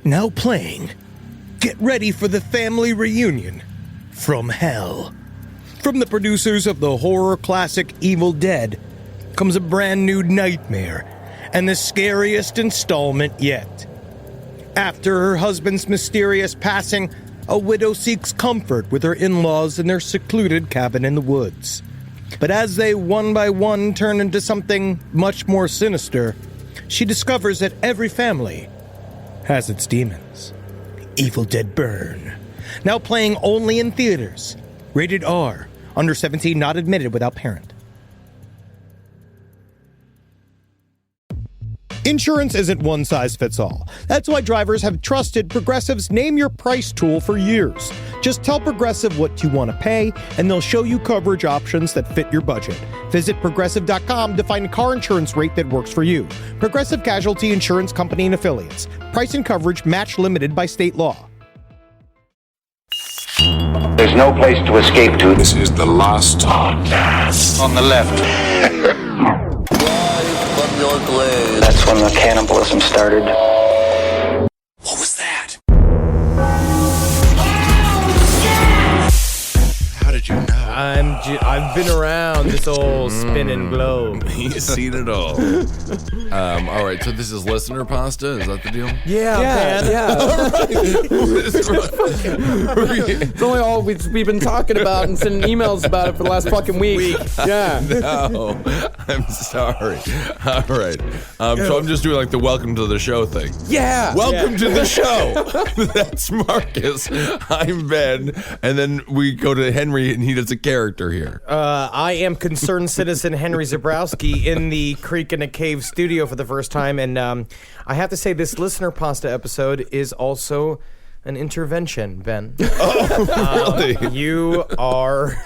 Now playing. Get ready for the family reunion from hell. From the producers of the horror classic Evil Dead comes a brand new nightmare and the scariest installment yet. After her husband's mysterious passing, a widow seeks comfort with her in-laws in their secluded cabin in the woods. But as they one by one turn into something much more sinister, she discovers that every family has its demons. Evil Dead Burn. Now playing only in theaters. Rated R. Under 17, not admitted without parent. Insurance isn't one size fits all. That's why drivers have trusted Progressive's Name Your Price tool for years. Just tell Progressive what you want to pay, and they'll show you coverage options that fit your budget. Visit Progressive.com to find a car insurance rate that works for you. Progressive Casualty Insurance Company and Affiliates. Price and coverage match limited by state law. There's no place to escape to. This is the last podcast. On the left. That's when the cannibalism started. What was that? How did you know? I've been around this old spinning globe. He's seen it all. All right, so this is Listenerpasta. Is that the deal? Yeah. It's only all we've been talking about and sending emails about it for the last fucking week. Yeah. No, I'm sorry. All right. So I'm just doing like the welcome to the show thing. Yeah. Welcome to the show. That's Marcus. I'm Ben. And then we go to Henry and he does a character here. I am concerned citizen Henry Zabrowski in the Creek in a Cave studio for the first time, and I have to say this Listenerpasta episode is also an intervention, Ben. Oh, really? You are,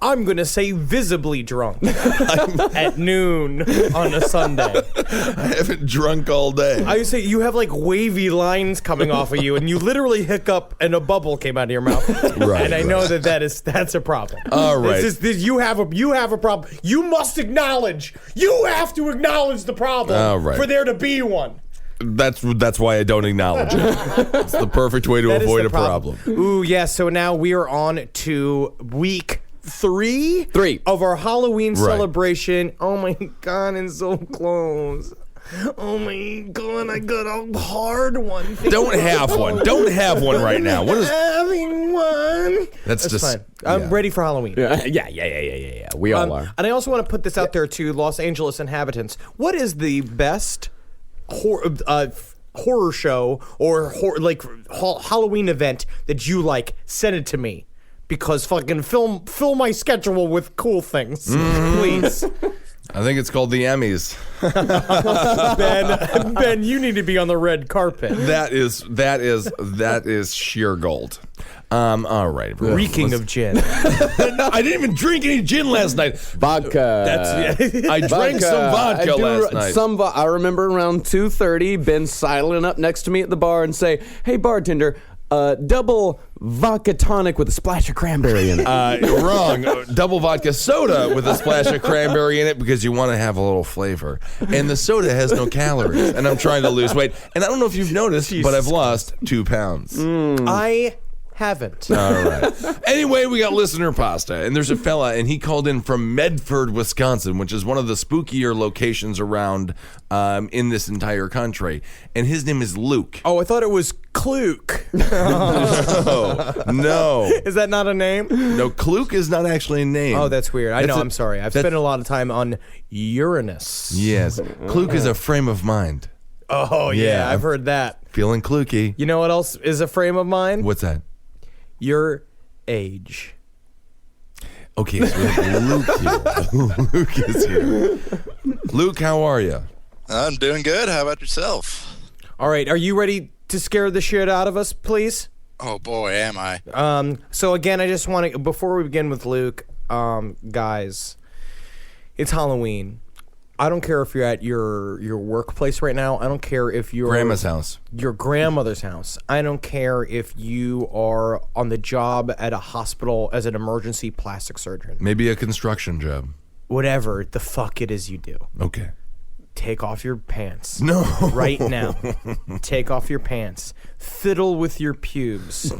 I'm going to say visibly drunk at noon on a Sunday. I haven't drunk all day. I would say you have like wavy lines coming off of you, and you literally hiccup and a bubble came out of your mouth. Right, and I know that's a problem. All right. You have a problem. You must acknowledge. You have to acknowledge the problem All right. for there to be one. That's why I don't acknowledge it. It's the perfect way to avoid a problem. Ooh, yeah. So now we are on to week three of our Halloween celebration. Oh my God, it's so close. Oh my God, I got a hard one. Don't have one. Don't have one right now. What is having one? That's just fine. I'm ready for Halloween. Yeah. We all are. And I also want to put this out there to Los Angeles inhabitants. What is the best horror show or Halloween event that you like? Send it to me, because fucking fill my schedule with cool things, please. I think it's called the Emmys. Ben, you need to be on the red carpet. That is sheer gold. All right. Reeking of gin. No, I didn't even drink any gin last night. Vodka. I drank some vodka last night. I remember around 2:30, Ben sidling up next to me at the bar and say, "Hey, bartender, double vodka tonic with a splash of cranberry in it." Wrong. Double vodka soda with a splash of cranberry in it, because you want to have a little flavor. And the soda has no calories. And I'm trying to lose weight. And I don't know if you've noticed, but I've lost 2 pounds. I haven't. All right. Anyway, we got Listenerpasta, and there's a fella, and he called in from Medford, Wisconsin, which is one of the spookier locations around in this entire country. And his name is Luke. Oh, I thought it was Kluke. No. Is that not a name? No, Kluke is not actually a name. Oh, that's weird. I'm sorry. I've spent a lot of time on Uranus. Yes. Kluke is a frame of mind. Oh, yeah. I've heard that. Feeling klukey. You know what else is a frame of mind? What's that? Your age. Okay, so we have Luke here. Luke is here. Luke, how are you? I'm doing good. How about yourself? All right, are you ready to scare the shit out of us, please? Oh boy, am I. So again, I just want to, before we begin with Luke, guys, it's Halloween. I don't care if you're at your workplace right now. I don't care if you're Grandma's house. Your grandmother's house. I don't care if you are on the job at a hospital as an emergency plastic surgeon. Maybe a construction job. Whatever the fuck it is you do. Okay. take off your pants. No. Right now. Take off your pants. Fiddle with your pubes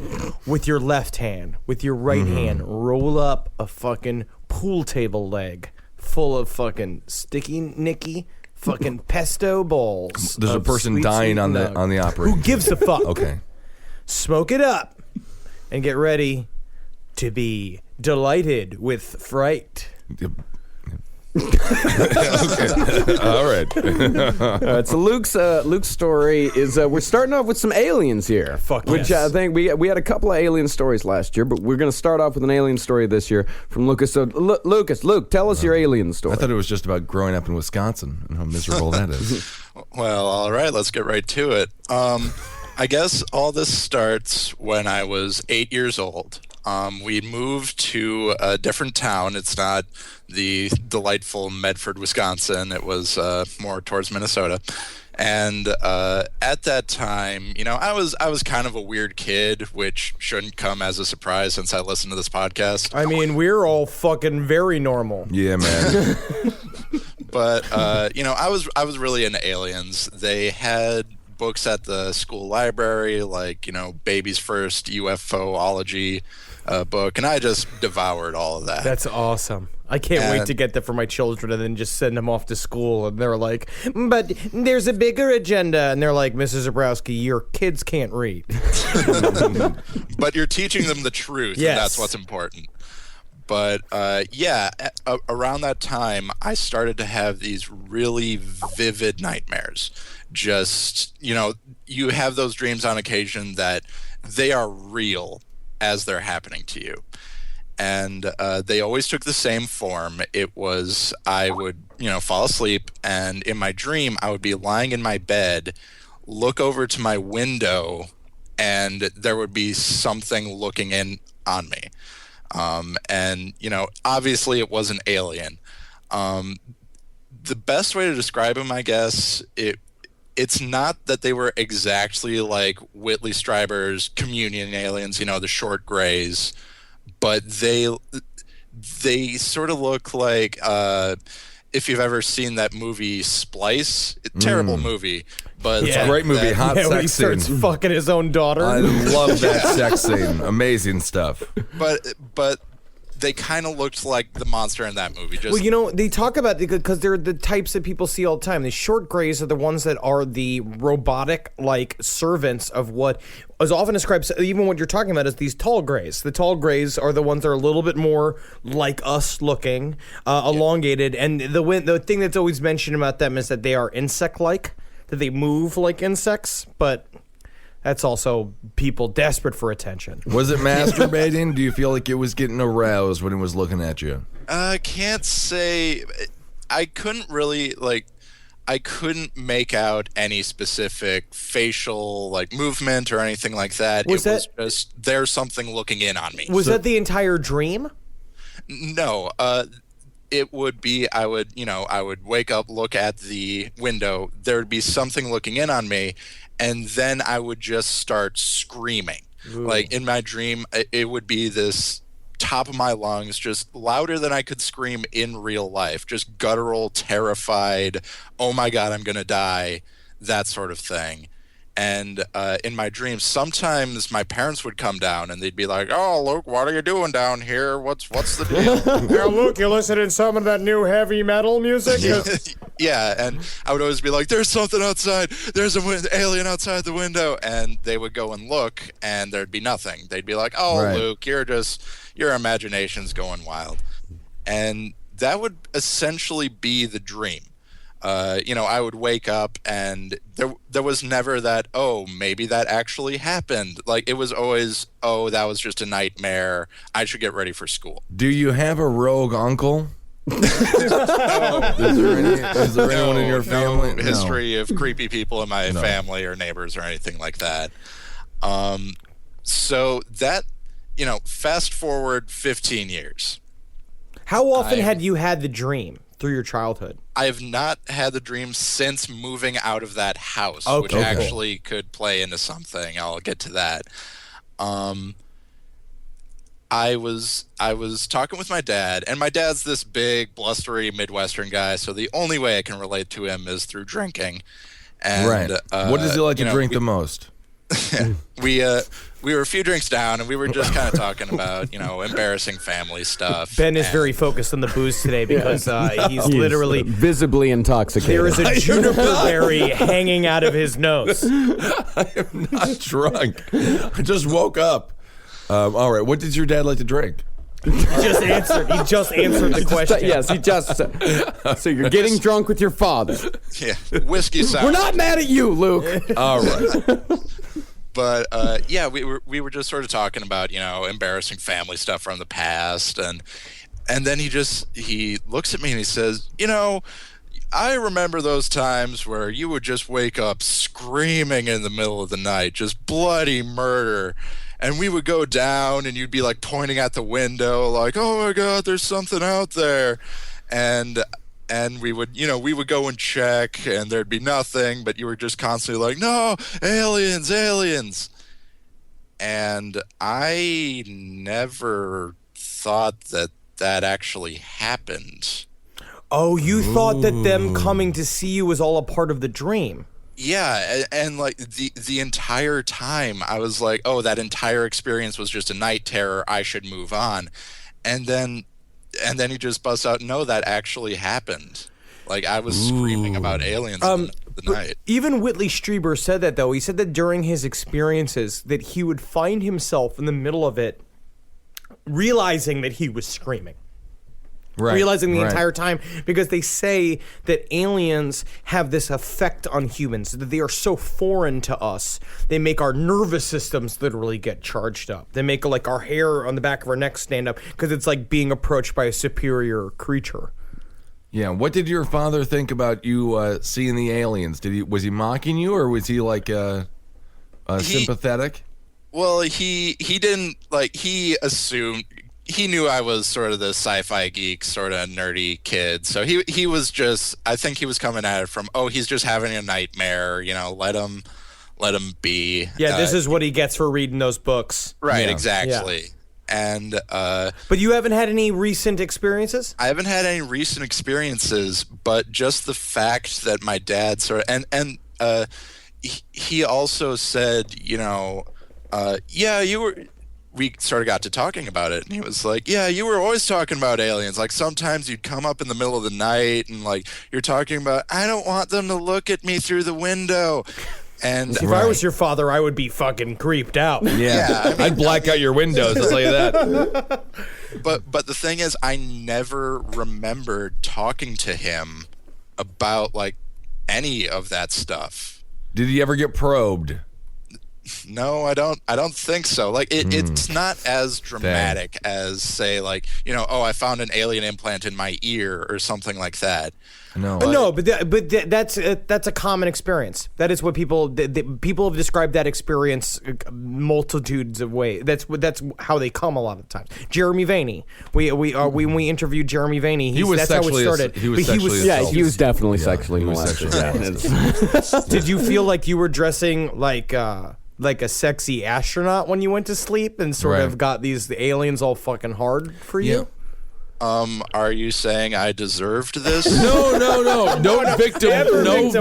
with your left hand. With your right hand, roll up a fucking pool table leg full of fucking sticky nicky fucking pesto balls. There's a of person sweet, dying sweet on the nug. operating. Who gives a fuck? Okay. Smoke it up and get ready to be delighted with fright. All right. All right, so Luke's story is we're starting off with some aliens here. Fuck which yes. I think we had a couple of alien stories last year, but we're going to start off with an alien story this year from Lucas. So Luke, tell us your alien story. I thought it was just about growing up in Wisconsin and how miserable that is. Well, all right, let's get right to it. I guess all this starts when I was 8 years old. We moved to a different town. It's not the delightful Medford, Wisconsin. It was more towards Minnesota. And at that time, I was kind of a weird kid, which shouldn't come as a surprise since I listened to this podcast. I mean, we're all fucking very normal. Yeah, man. But I was really into aliens. They had books at the school library, like Baby's First UFOlogy book, and I just devoured all of that. That's awesome. I can't wait to get that for my children and then just send them off to school. And they're like, but there's a bigger agenda. And they're like, Mrs. Zabrowski, your kids can't read. But you're teaching them the truth, Yes. and that's what's important. But around that time, I started to have these really vivid nightmares. Just, you have those dreams on occasion that they are real as they're happening to you. And they always took the same form. It was, I would, fall asleep, and in my dream, I would be lying in my bed, look over to my window, and there would be something looking in on me. And obviously it was an alien. The best way to describe him, I guess, it's not that they were exactly like Whitley Strieber's Communion aliens, the short grays, but they sort of look like if you've ever seen that movie Splice, terrible movie, but It's a great movie, hot when he sex scene. starts fucking his own daughter. I love that sex scene. Amazing stuff. But they kind of looked like the monster in that movie. Just Well, they talk about, because they're the types that people see all the time. The short grays are the ones that are the robotic-like servants of what is often described, even what you're talking about, as these tall grays. The tall grays are the ones that are a little bit more like us looking, elongated. And the thing that's always mentioned about them is that they are insect-like, that they move like insects, but that's also people desperate for attention. Was it masturbating? Do you feel like it was getting aroused when it was looking at you? I can't say. I couldn't really I couldn't make out any specific facial movement or anything like that. Was was just there's something looking in on me. Was that the entire dream? No. It would be I would wake up, look at the window. There would be something looking in on me, and then I would just start screaming. Ooh. Like in my dream, it would be this top of my lungs, just louder than I could scream in real life, just guttural, terrified, oh my God, I'm going to die, that sort of thing. And in my dreams, sometimes my parents would come down and they'd be like, "Oh, Luke, what are you doing down here? What's the deal?" Hey, Luke, you listening to some of that new heavy metal music? Yeah, and I would always be like, "There's something outside. There's an alien outside the window." And they would go and look, and there'd be nothing. They'd be like, "Oh, right. Luke, your imagination's going wild." And that would essentially be the dream. I would wake up and there was never that, oh, maybe that actually happened. Like, it was always, oh, that was just a nightmare. I should get ready for school. Do you have a rogue uncle? Is there anyone in your family? No history of creepy people in my family or neighbors or anything like that. So that, fast forward 15 years. How often had you had the dream through your childhood? I have not had the dream since moving out of that house, which actually could play into something. I'll get to that. I was talking with my dad, and my dad's this big, blustery Midwestern guy, so the only way I can relate to him is through drinking. And, Right. What does he like to drink the most? We were a few drinks down, and we were just kind of talking about, embarrassing family stuff. Ben is very focused on the booze today because he's literally visibly intoxicated. there is a juniper berry hanging out of his nose. I am not drunk. I just woke up. All right. What does your dad like to drink? He just answered the question. Yes, he just said. So you're getting drunk with your father. Yeah, whiskey sour. We're not mad at you, Luke. All right. But we were just sort of talking about embarrassing family stuff from the past, and then he looks at me and he says, I remember those times where you would just wake up screaming in the middle of the night, just bloody murder. And we would go down and you'd be like pointing at the window like, oh my God, there's something out there. And we would go and check and there'd be nothing, but you were just constantly like, no, aliens. And I never thought that actually happened. Oh, you thought that them coming to see you was all a part of the dream. Yeah, and like the entire time I was like, oh, that entire experience was just a night terror. I should move on. And then he just busts out, no, that actually happened. Like I was screaming about aliens in the night. Even Whitley Strieber said that, though. He said that during his experiences that he would find himself in the middle of it realizing that he was screaming. Right. Realizing the entire time, because they say that aliens have this effect on humans, that they are so foreign to us, they make our nervous systems literally get charged up. They make like our hair on the back of our neck stand up, because it's like being approached by a superior creature. Yeah. What did your father think about you seeing the aliens? Was he mocking you, or was he like sympathetic? Well, he didn't he assumed. He knew I was sort of the sci-fi geek, sort of nerdy kid. So he was just, I think he was coming at it from, oh, he's just having a nightmare, let him be. Yeah, this is what he gets for reading those books. Right, Yeah. exactly. Yeah. And but you haven't had any recent experiences? I haven't had any recent experiences, but just the fact that my dad sort of, and he also said, yeah, you were. We sort of got to talking about it, and he was like, yeah, you were always talking about aliens. Like, sometimes you'd come up in the middle of the night, and, like, you're talking about, I don't want them to look at me through the window. And if I was your father, I would be fucking creeped out. Yeah. I'd black out your windows, I'll tell you that. But the thing is, I never remembered talking to him about, like, any of that stuff. Did he ever get probed? No, I don't think so. Like it's not as dramatic as say like, oh, I found an alien implant in my ear or something like that. No. But that's a common experience. That is what people have described that experience multitudes of ways. That's how they come a lot of times. Jeremy Vaney. When we interviewed Jeremy Vaney, that's how it started. He was definitely sexually molested. Did you feel like you were dressing like a sexy astronaut when you went to sleep and sort of got the aliens all fucking hard for you? Are you saying I deserved this? No. No victim blame.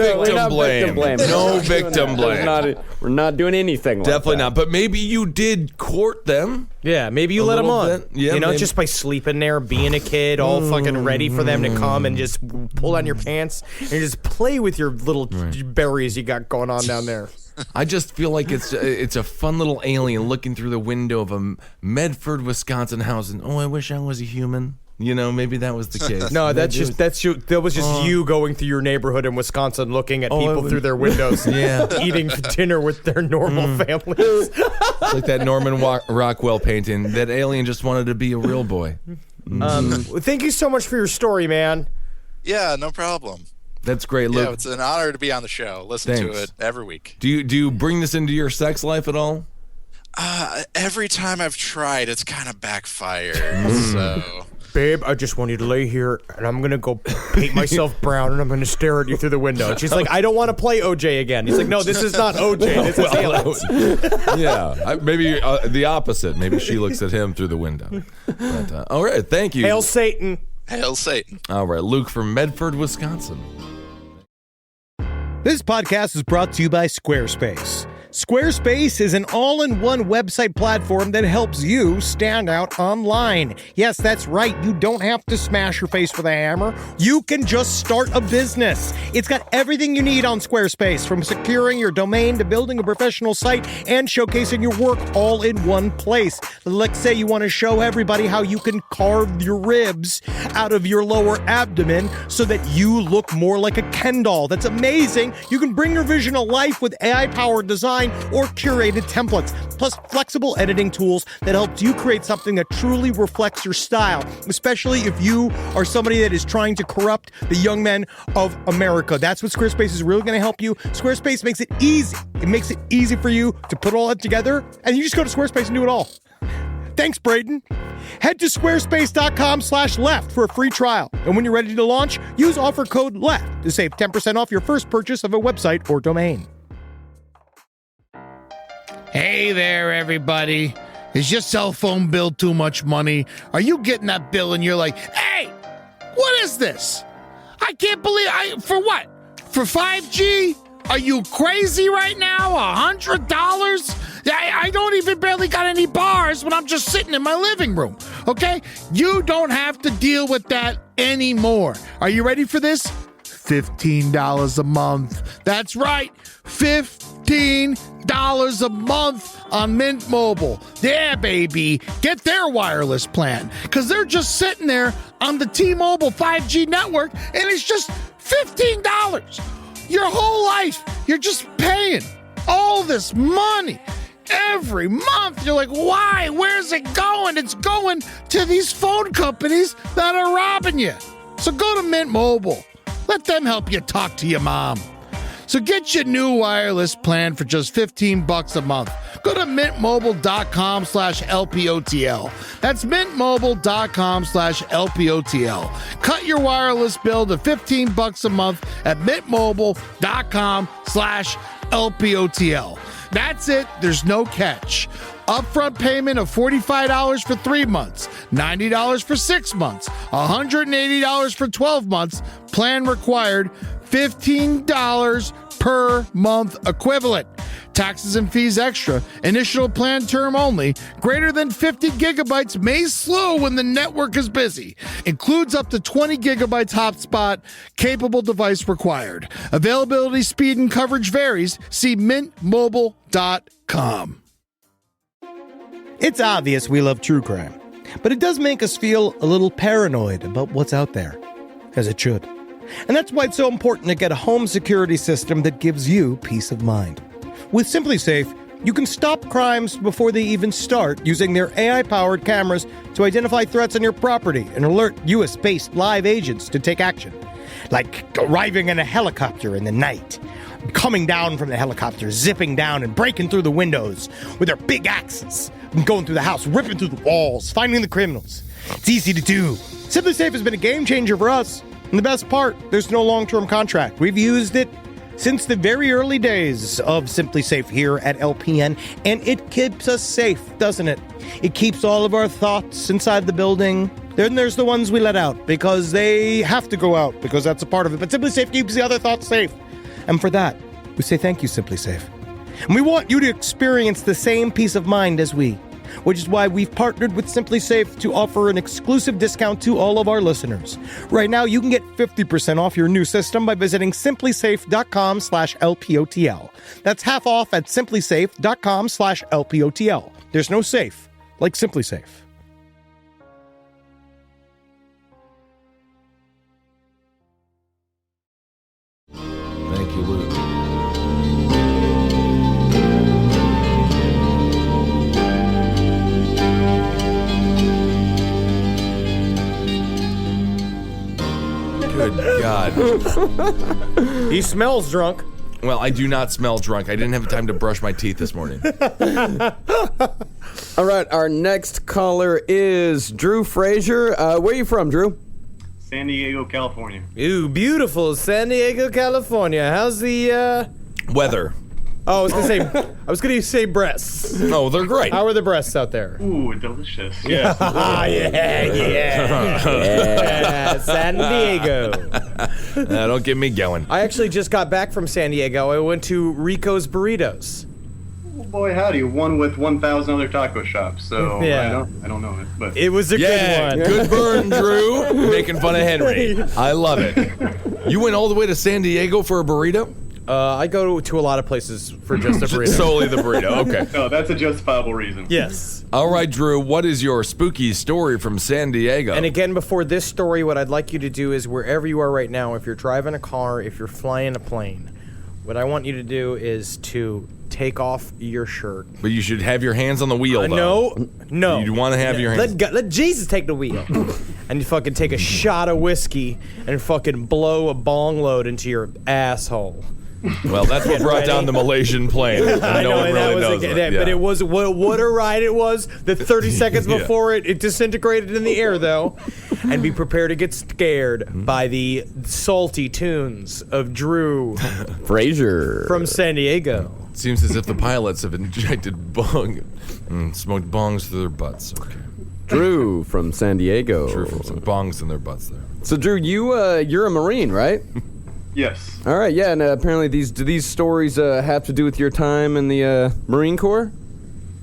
No victim blame. We're not doing anything like that. Definitely not. But maybe you did court them. Yeah, maybe you let them on. Bit. Yeah, maybe. Just by sleeping there, being a kid, all fucking ready for them to come and just pull down your pants and just play with your little berries you got going on down there. I just feel like it's a fun little alien looking through the window of a Medford, Wisconsin house, and I wish I was a human. Maybe that was the case. No, that was just you going through your neighborhood in Wisconsin, looking at people through their windows, eating dinner with their normal families. It's like that Norman Rockwell painting. That alien just wanted to be a real boy. Thank you so much for your story, man. Yeah, no problem. That's great, Luke. Yeah, it's an honor to be on the show. Listen to it every week. Do you bring this into your sex life at all? Every time I've tried, it's kind of backfired. So babe, I just want you to lay here, and I'm going to go paint myself brown, and I'm going to stare at you through the window. And she's like, I don't want to play OJ again. He's like, no, this is not OJ. This is aliens. Yeah, maybe the opposite. Maybe she looks at him through the window. But, all right, thank you. Hail Satan. Hail Satan. All right, Luke from Medford, Wisconsin. This podcast is brought to you by Squarespace. Squarespace is an all-in-one website platform that helps you stand out online. Yes, that's right. You don't have to smash your face with a hammer. You can just start a business. It's got everything you need on Squarespace, from securing your domain to building a professional site and showcasing your work all in one place. Let's say you want to show everybody how you can carve your ribs out of your lower abdomen so that you look more like a Ken doll. That's amazing. You can bring your vision to life with AI-powered design or curated templates, plus flexible editing tools that helps you create something that truly reflects your style, especially if you are somebody that is trying to corrupt the young men of America. That's what Squarespace is really going to help you. Squarespace makes it easy. It makes it easy for you to put all that together, and you just go to Squarespace and do it all. Thanks, Braden. Head to squarespace.com/left for a free trial. And when you're ready to launch, use offer code LEFT to save 10% off your first purchase of a website or domain. Hey there, everybody. Is your cell phone bill too much money? Are you getting that bill and you're like, hey, what is this? I can't believe for what? For 5G? Are you crazy right now? $100? I don't even barely got any bars when I'm just sitting in my living room, okay? You don't have to deal with that anymore. Are you ready for this? $15 a month. That's right, $15 a month on Mint Mobile. Yeah, baby. Get their wireless plan, because they're just sitting there on the T-Mobile 5G network, and it's just $15. Your whole life, you're just paying all this money every month. You're like, why? Where's it going? It's going to these phone companies that are robbing you. So go to Mint Mobile. Let them help you talk to your mom. So get your new wireless plan for just $15 a month. Go to mintmobile.com/LPOTL. That's mintmobile.com/LPOTL. Cut your wireless bill to $15 a month at mintmobile.com/LPOTL. That's it. There's no catch. Upfront payment of $45 for 3 months, $90 for 6 months, $180 for 12 months. Plan required, $15 per month equivalent. Taxes and fees extra. Initial plan term only. Greater than 50 gigabytes may slow when the network is busy. Includes up to 20 gigabytes hotspot. Capable device required. Availability, speed, and coverage varies. See mintmobile.com. It's obvious we love true crime, but it does make us feel a little paranoid about what's out there, as it should. And that's why it's so important to get a home security system that gives you peace of mind. With SimpliSafe, you can stop crimes before they even start using their AI-powered cameras to identify threats on your property and alert US-based live agents to take action. Like arriving in a helicopter in the night, coming down from the helicopter, zipping down and breaking through the windows with their big axes, and going through the house, ripping through the walls, finding the criminals. It's easy to do. SimpliSafe has been a game changer for us. And the best part, there's no long-term contract. We've used it since the very early days of SimpliSafe here at LPN, and it keeps us safe, doesn't it? It keeps all of our thoughts inside the building. Then there's the ones we let out because they have to go out, because that's a part of it. But SimpliSafe keeps the other thoughts safe. And for that, we say thank you, SimpliSafe. And we want you to experience the same peace of mind as we, which is why we've partnered with SimpliSafe to offer an exclusive discount to all of our listeners. Right now, you can get 50% off your new system by visiting simplysafe.com/LPOTL. That's half off at simplysafe.com/LPOTL. There's no safe like SimpliSafe. Thank you, Luke. Good God. He smells drunk. Well, I do not smell drunk. I didn't have time to brush my teeth this morning. All right, our next caller is Drew Frazier. Where are you from, Drew? San Diego, California. Ooh, beautiful San Diego, California. How's the Weather. Oh, I was gonna say breasts. Oh, they're great. How are the breasts out there? Ooh, delicious. Yeah. Yeah, San Diego. Don't get me going. I actually just got back from San Diego. I went to Rico's Burritos. Oh, boy, howdy. One with 1,000 other taco shops. So Yeah. I don't know it, but It was a Yeah, good one. good burn, Drew. Making fun of Henry. I love it. You went all the way to San Diego for a burrito? I go to a lot of places for just a burrito. Solely the burrito. Okay. no, that's a justifiable reason. Yes. All right, Drew. What is your spooky story from San Diego? And again, before this story, what I'd like you to do is wherever you are right now, if you're driving a car, if you're flying a plane, what I want you to do is to take off your shirt. But you should have your hands on the wheel, though. No. You want to have your hands. Let Jesus take the wheel. And you fucking take a shot of whiskey and fucking blow a bong load into your asshole. Well, that's what brought down the Malaysian plane. I know, one and that really was knows that. but Yeah. it was what a ride it was. The 30 seconds before it disintegrated in the air, though. And be prepared to get scared by the salty tunes of Drew Frazier. from San Diego. Seems as if the pilots have injected bong and smoked bongs through their butts. Okay. Drew from San Diego. True, from some bongs in their butts there. So, Drew, you're a Marine, right? Yes. All right, yeah, and apparently these stories have to do with your time in the Marine Corps?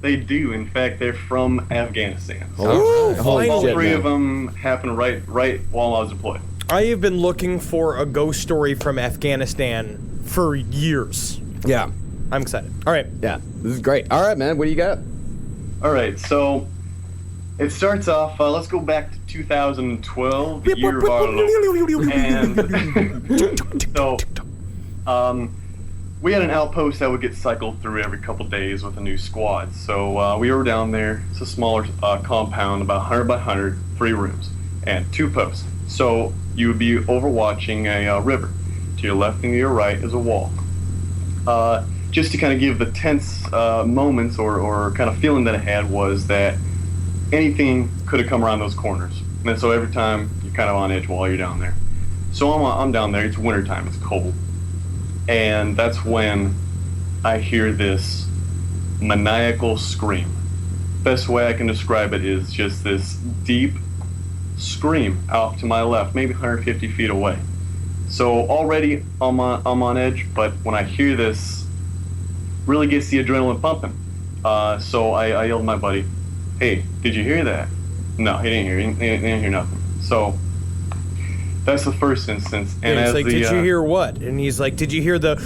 They do. In fact, they're from Afghanistan. Oh, Holy All shit, three man. of them happened right while I was deployed. I have been looking for a ghost story from Afghanistan for years. Yeah. I'm excited. All right. Yeah, this is great. All right, man, what do you got? All right, so it starts off, let's go back to 2012, the year of our Lord. And so, we had an outpost that would get cycled through every couple days with a new squad. So we were down there. It's a smaller compound, about 100 by 100, 3 rooms, and 2 posts. So you would be overwatching a river. To your left and to your right is a wall. Just to kind of give the tense moments or kind of feeling that I had was that anything could have come around those corners. And so every time you're kind of on edge while you're down there. So I'm down there, it's wintertime, it's cold. And that's when I hear this maniacal scream. Best way I can describe it is just this deep scream out to my left, maybe 150 feet away. So already I'm on edge, but when I hear this, really gets the adrenaline pumping. So I yelled at my buddy, "Hey, did you hear that?" No, he didn't hear. He didn't hear nothing. So that's the first instance. And it's as like, the, did you hear what? And he's like, did you hear the?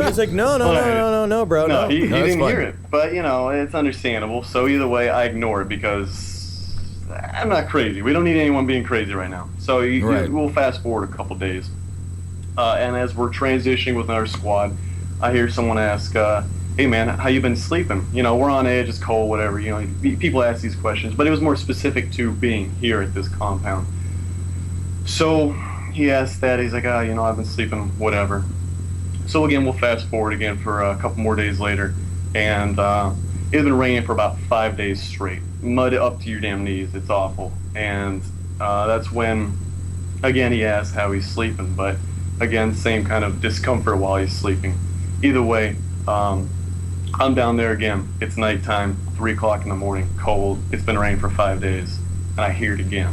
He's like, no, bro. No, he that's didn't fine. hear it. But it's understandable. So either way, I ignore it because I'm not crazy. We don't need anyone being crazy right now. So we'll fast forward a couple days. And as we're transitioning with our squad, I hear someone ask, "Hey man, how you been sleeping? We're on edge, it's cold, whatever." People ask these questions, but it was more specific to being here at this compound. So he asked that. He's like, I've been sleeping, whatever. So again, we'll fast forward again for a couple more days later, and it's been raining for about 5 days straight. Mud up to your damn knees. It's awful. And that's when, again, he asked how he's sleeping, but again, same kind of discomfort while he's sleeping. Either way, I'm down there again. It's nighttime, 3 o'clock in the morning, cold. It's been raining for 5 days, and I hear it again.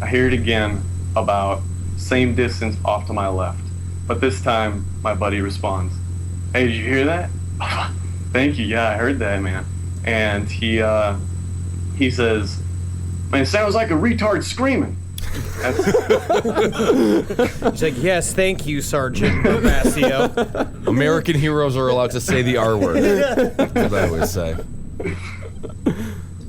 I hear it again about same distance off to my left. But this time, my buddy responds, "Hey, did you hear that?" "Thank you. Yeah, I heard that, man." And he says, "Man, it sounds like a retard screaming." He's like, yes, thank you, Sergeant Basio. American heroes are allowed to say the R word. That's what I always say.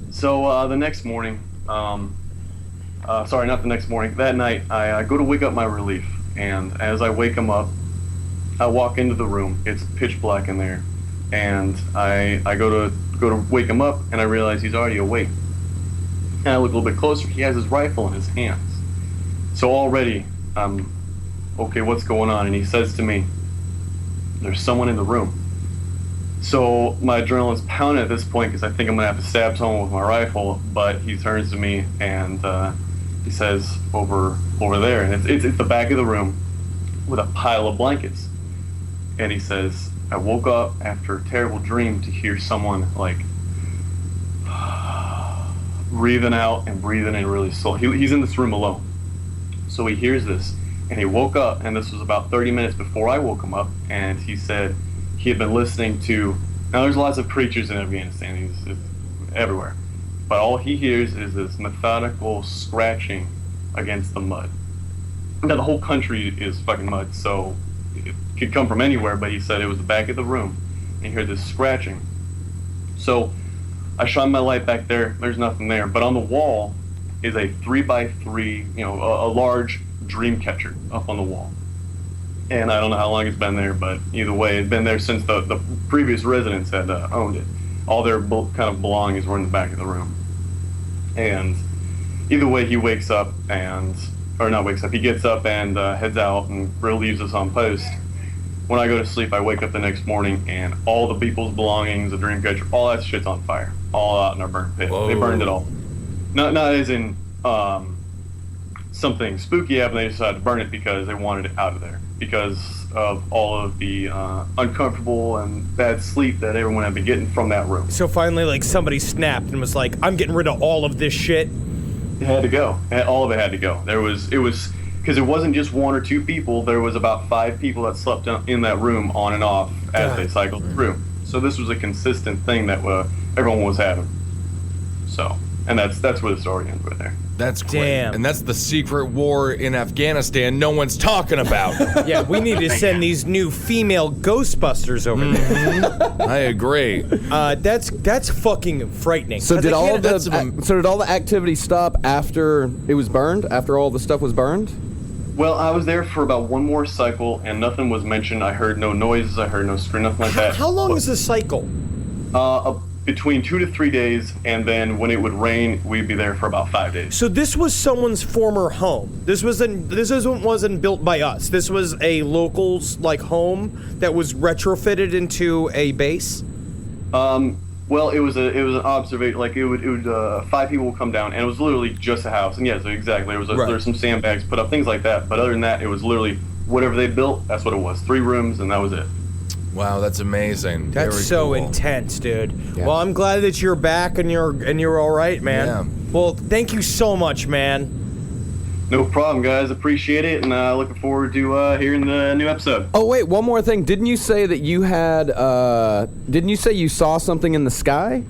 So the next morning, sorry, not the next morning, that night, I go to wake up my relief. And as I wake him up, I walk into the room. It's pitch black in there. And I go to wake him up, and I realize he's already awake. And I look a little bit closer. He has his rifle in his hands. So already I'm okay, what's going on? And he says to me, there's someone in the room. So my adrenaline's pounding at this point because I think I'm going to have to stab someone with my rifle, but he turns to me and he says, over there, and it's the back of the room with a pile of blankets. And he says, I woke up after a terrible dream to hear someone like breathing out and breathing in really slow. He's in this room alone. So he hears this, and he woke up, and this was about 30 minutes before I woke him up, and he said he had been listening to, now there's lots of creatures in Afghanistan, he's everywhere, but all he hears is this methodical scratching against the mud. Now the whole country is fucking mud, so it could come from anywhere, but he said it was the back of the room, and you hear this scratching. So I shine my light back there, there's nothing there, but on the wall is a 3x3, a large dream catcher up on the wall. And I don't know how long it's been there, but either way, it's been there since the previous residents had owned it. All their kind of belongings were in the back of the room. And either way, he wakes up he gets up and heads out and relieves us on post. When I go to sleep, I wake up the next morning and all the people's belongings, the dream catcher, all that shit's on fire. All out in our burnt pit. Whoa. They burned it all. Not as in something spooky happened, they decided to burn it because they wanted it out of there. Because of all of the uncomfortable and bad sleep that everyone had been getting from that room. So finally, like, somebody snapped and was like, I'm getting rid of all of this shit. It had to go. All of it had to go. It was because it wasn't just one or two people. There was about 5 people that slept in that room on and off as they cycled through. So this was a consistent thing that everyone was having. So, and that's where the story ends right there. That's great. Damn. And that's the secret war in Afghanistan no one's talking about. Yeah, we need to send these new female Ghostbusters over there. I agree. That's fucking frightening. So did all the activity stop after it was burned? After all the stuff was burned? Well, I was there for about one more cycle, and nothing was mentioned. I heard no noises. I heard no scream, nothing like that. How long is the cycle? Between 2 to 3 days, and then when it would rain, we'd be there for about 5 days. So this was someone's former home. This wasn't built by us. This was a local's home that was retrofitted into a base. Well, it was an observation. Like it would 5 people would come down, and it was literally just a house. And yes, exactly. There was some sandbags put up, things like that. But other than that, it was literally whatever they built. That's what it was. 3 rooms, and that was it. Wow, that's amazing. That's Very so cool. intense, dude. Yeah. Well, I'm glad that you're back and you're all right, man. Yeah. Well, thank you so much, man. No problem, guys. Appreciate it, and looking forward to hearing the new episode. Oh wait, one more thing. Didn't you say that you had? Didn't you say you saw something in the sky?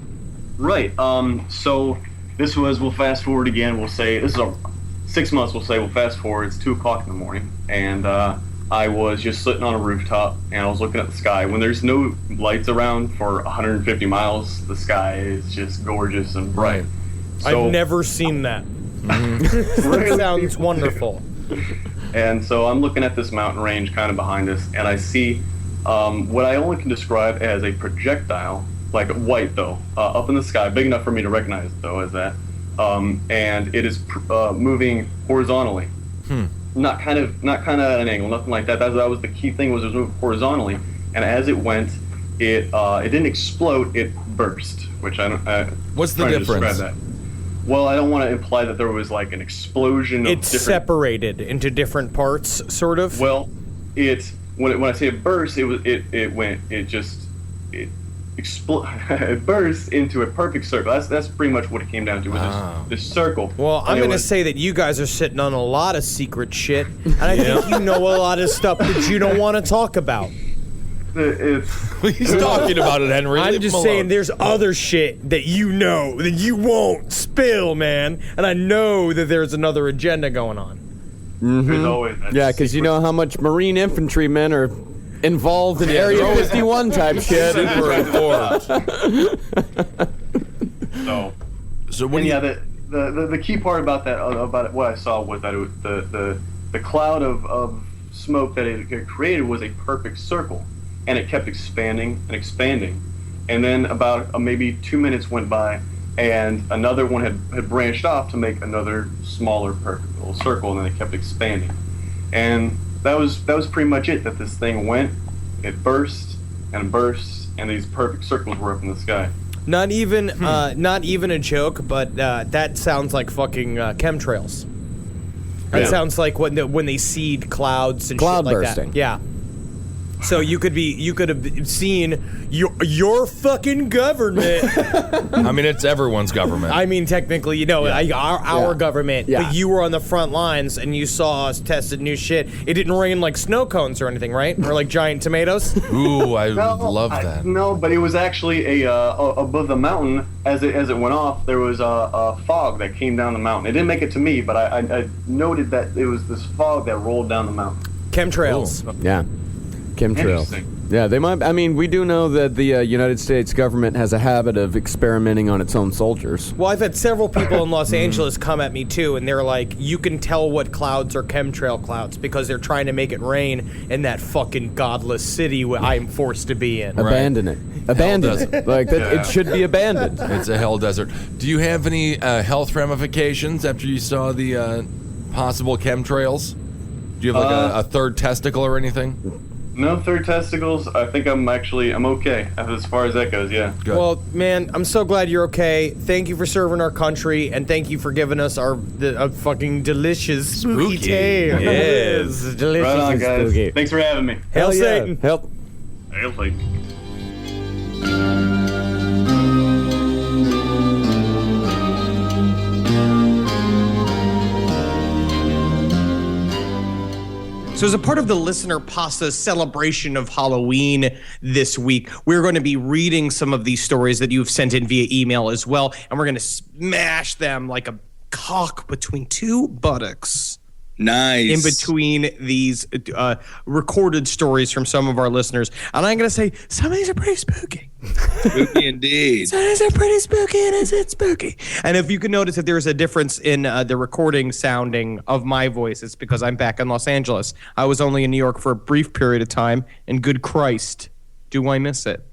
Right. So this was. We'll fast forward again. We'll say this is 6 months. We'll say we'll fast forward. It's 2:00 in the morning, and I was just sitting on a rooftop, and I was looking at the sky. When there's no lights around for 150 miles, the sky is just gorgeous and bright. So, I've never seen that. That sounds wonderful. And so I'm looking at this mountain range kind of behind us, and I see what I only can describe as a projectile, like white though, up in the sky, big enough for me to recognize it though as that. And it is moving horizontally. Not kind of at an angle, nothing like that. That was the key thing, was it was moving horizontally, and as it went, it didn't explode, it burst, which I don't. What's the difference? That. Well, I don't want to imply that there was like an explosion. It's separated into different parts, sort of. Well, when I say it burst, it burst into a perfect circle. That's pretty much what it came down to, was this circle. Well, I'm going to say that you guys are sitting on a lot of secret shit, and I think you know a lot of stuff that you don't want to talk about. He's talking about it, Henry. I'm just saying there's other shit that you know that you won't spill, man. And I know that there's another agenda going on. There's always that. Yeah, because you know how much Marine infantrymen are involved in Area 51 type shit. Super informed. So when the key part about that, about what I saw, was that the cloud of smoke that it created was a perfect circle. And it kept expanding and expanding. And then about maybe 2 minutes went by, and another one had branched off to make another smaller perfect little circle, and then it kept expanding. And that was pretty much it. That this thing went, it burst, and these perfect circles were up in the sky. Not even a joke, but that sounds like fucking chemtrails. That sounds like when they seed clouds and Cloud shit like bursting. that. Yeah. So you could have seen your fucking government. I mean, it's everyone's government. I mean, technically, our government. Yeah. But you were on the front lines and you saw us tested new shit. It didn't rain like snow cones or anything, right? Or like giant tomatoes. Ooh, I love that. No, but it was actually above the mountain. As it went off, there was a fog that came down the mountain. It didn't make it to me, but I noted that it was this fog that rolled down the mountain. Chemtrails. Yeah. Chemtrails. Interesting. Yeah, they might. I mean, we do know that the United States government has a habit of experimenting on its own soldiers. Well, I've had several people in Los Angeles come at me too, and they're like, you can tell what clouds are chemtrail clouds because they're trying to make it rain in that fucking godless city where I'm forced to be in. Abandon it. Abandon it. Like that, it should be abandoned. It's a hell desert. Do you have any health ramifications after you saw the possible chemtrails? Do you have like a third testicle or anything? No third testicles. I think I'm okay as far as that goes. Yeah. Good. Well, man, I'm so glad you're okay. Thank you for serving our country, and thank you for giving us our fucking delicious spooky tale. Yes, delicious Right on, and guys. spooky. Thanks for having me. Hail Hell yeah. Satan. Help. Hail Satan. So as a part of the Listenerpasta celebration of Halloween this week, we're going to be reading some of these stories that you've sent in via email as well, and we're going to smash them like a cock between two buttocks. Nice. In between these recorded stories from some of our listeners. And I'm going to say, some of these are pretty spooky. Spooky indeed. Some of these are pretty spooky, and it's spooky. And if you can notice if there's a difference in the recording sounding of my voice, it's because I'm back in Los Angeles. I was only in New York for a brief period of time, and good Christ, do I miss it.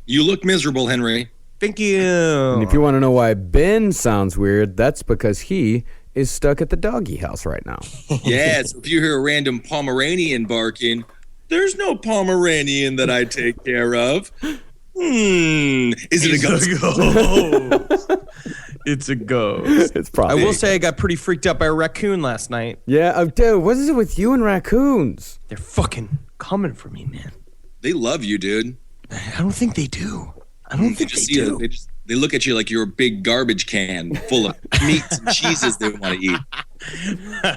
You look miserable, Henry. Thank you. And if you want to know why Ben sounds weird, that's because he is stuck at the doggy house right now. Yes, if you hear a random Pomeranian barking, there's no Pomeranian that I take care of. Is it a ghost? It's a ghost. It's probably. I will say I got pretty freaked out by a raccoon last night. Yeah, dude, what is it with you and raccoons? They're fucking coming for me, man. They love you, dude. I don't think they do. I don't think they do. They look at you like you're a big garbage can full of meats and cheeses they want to eat.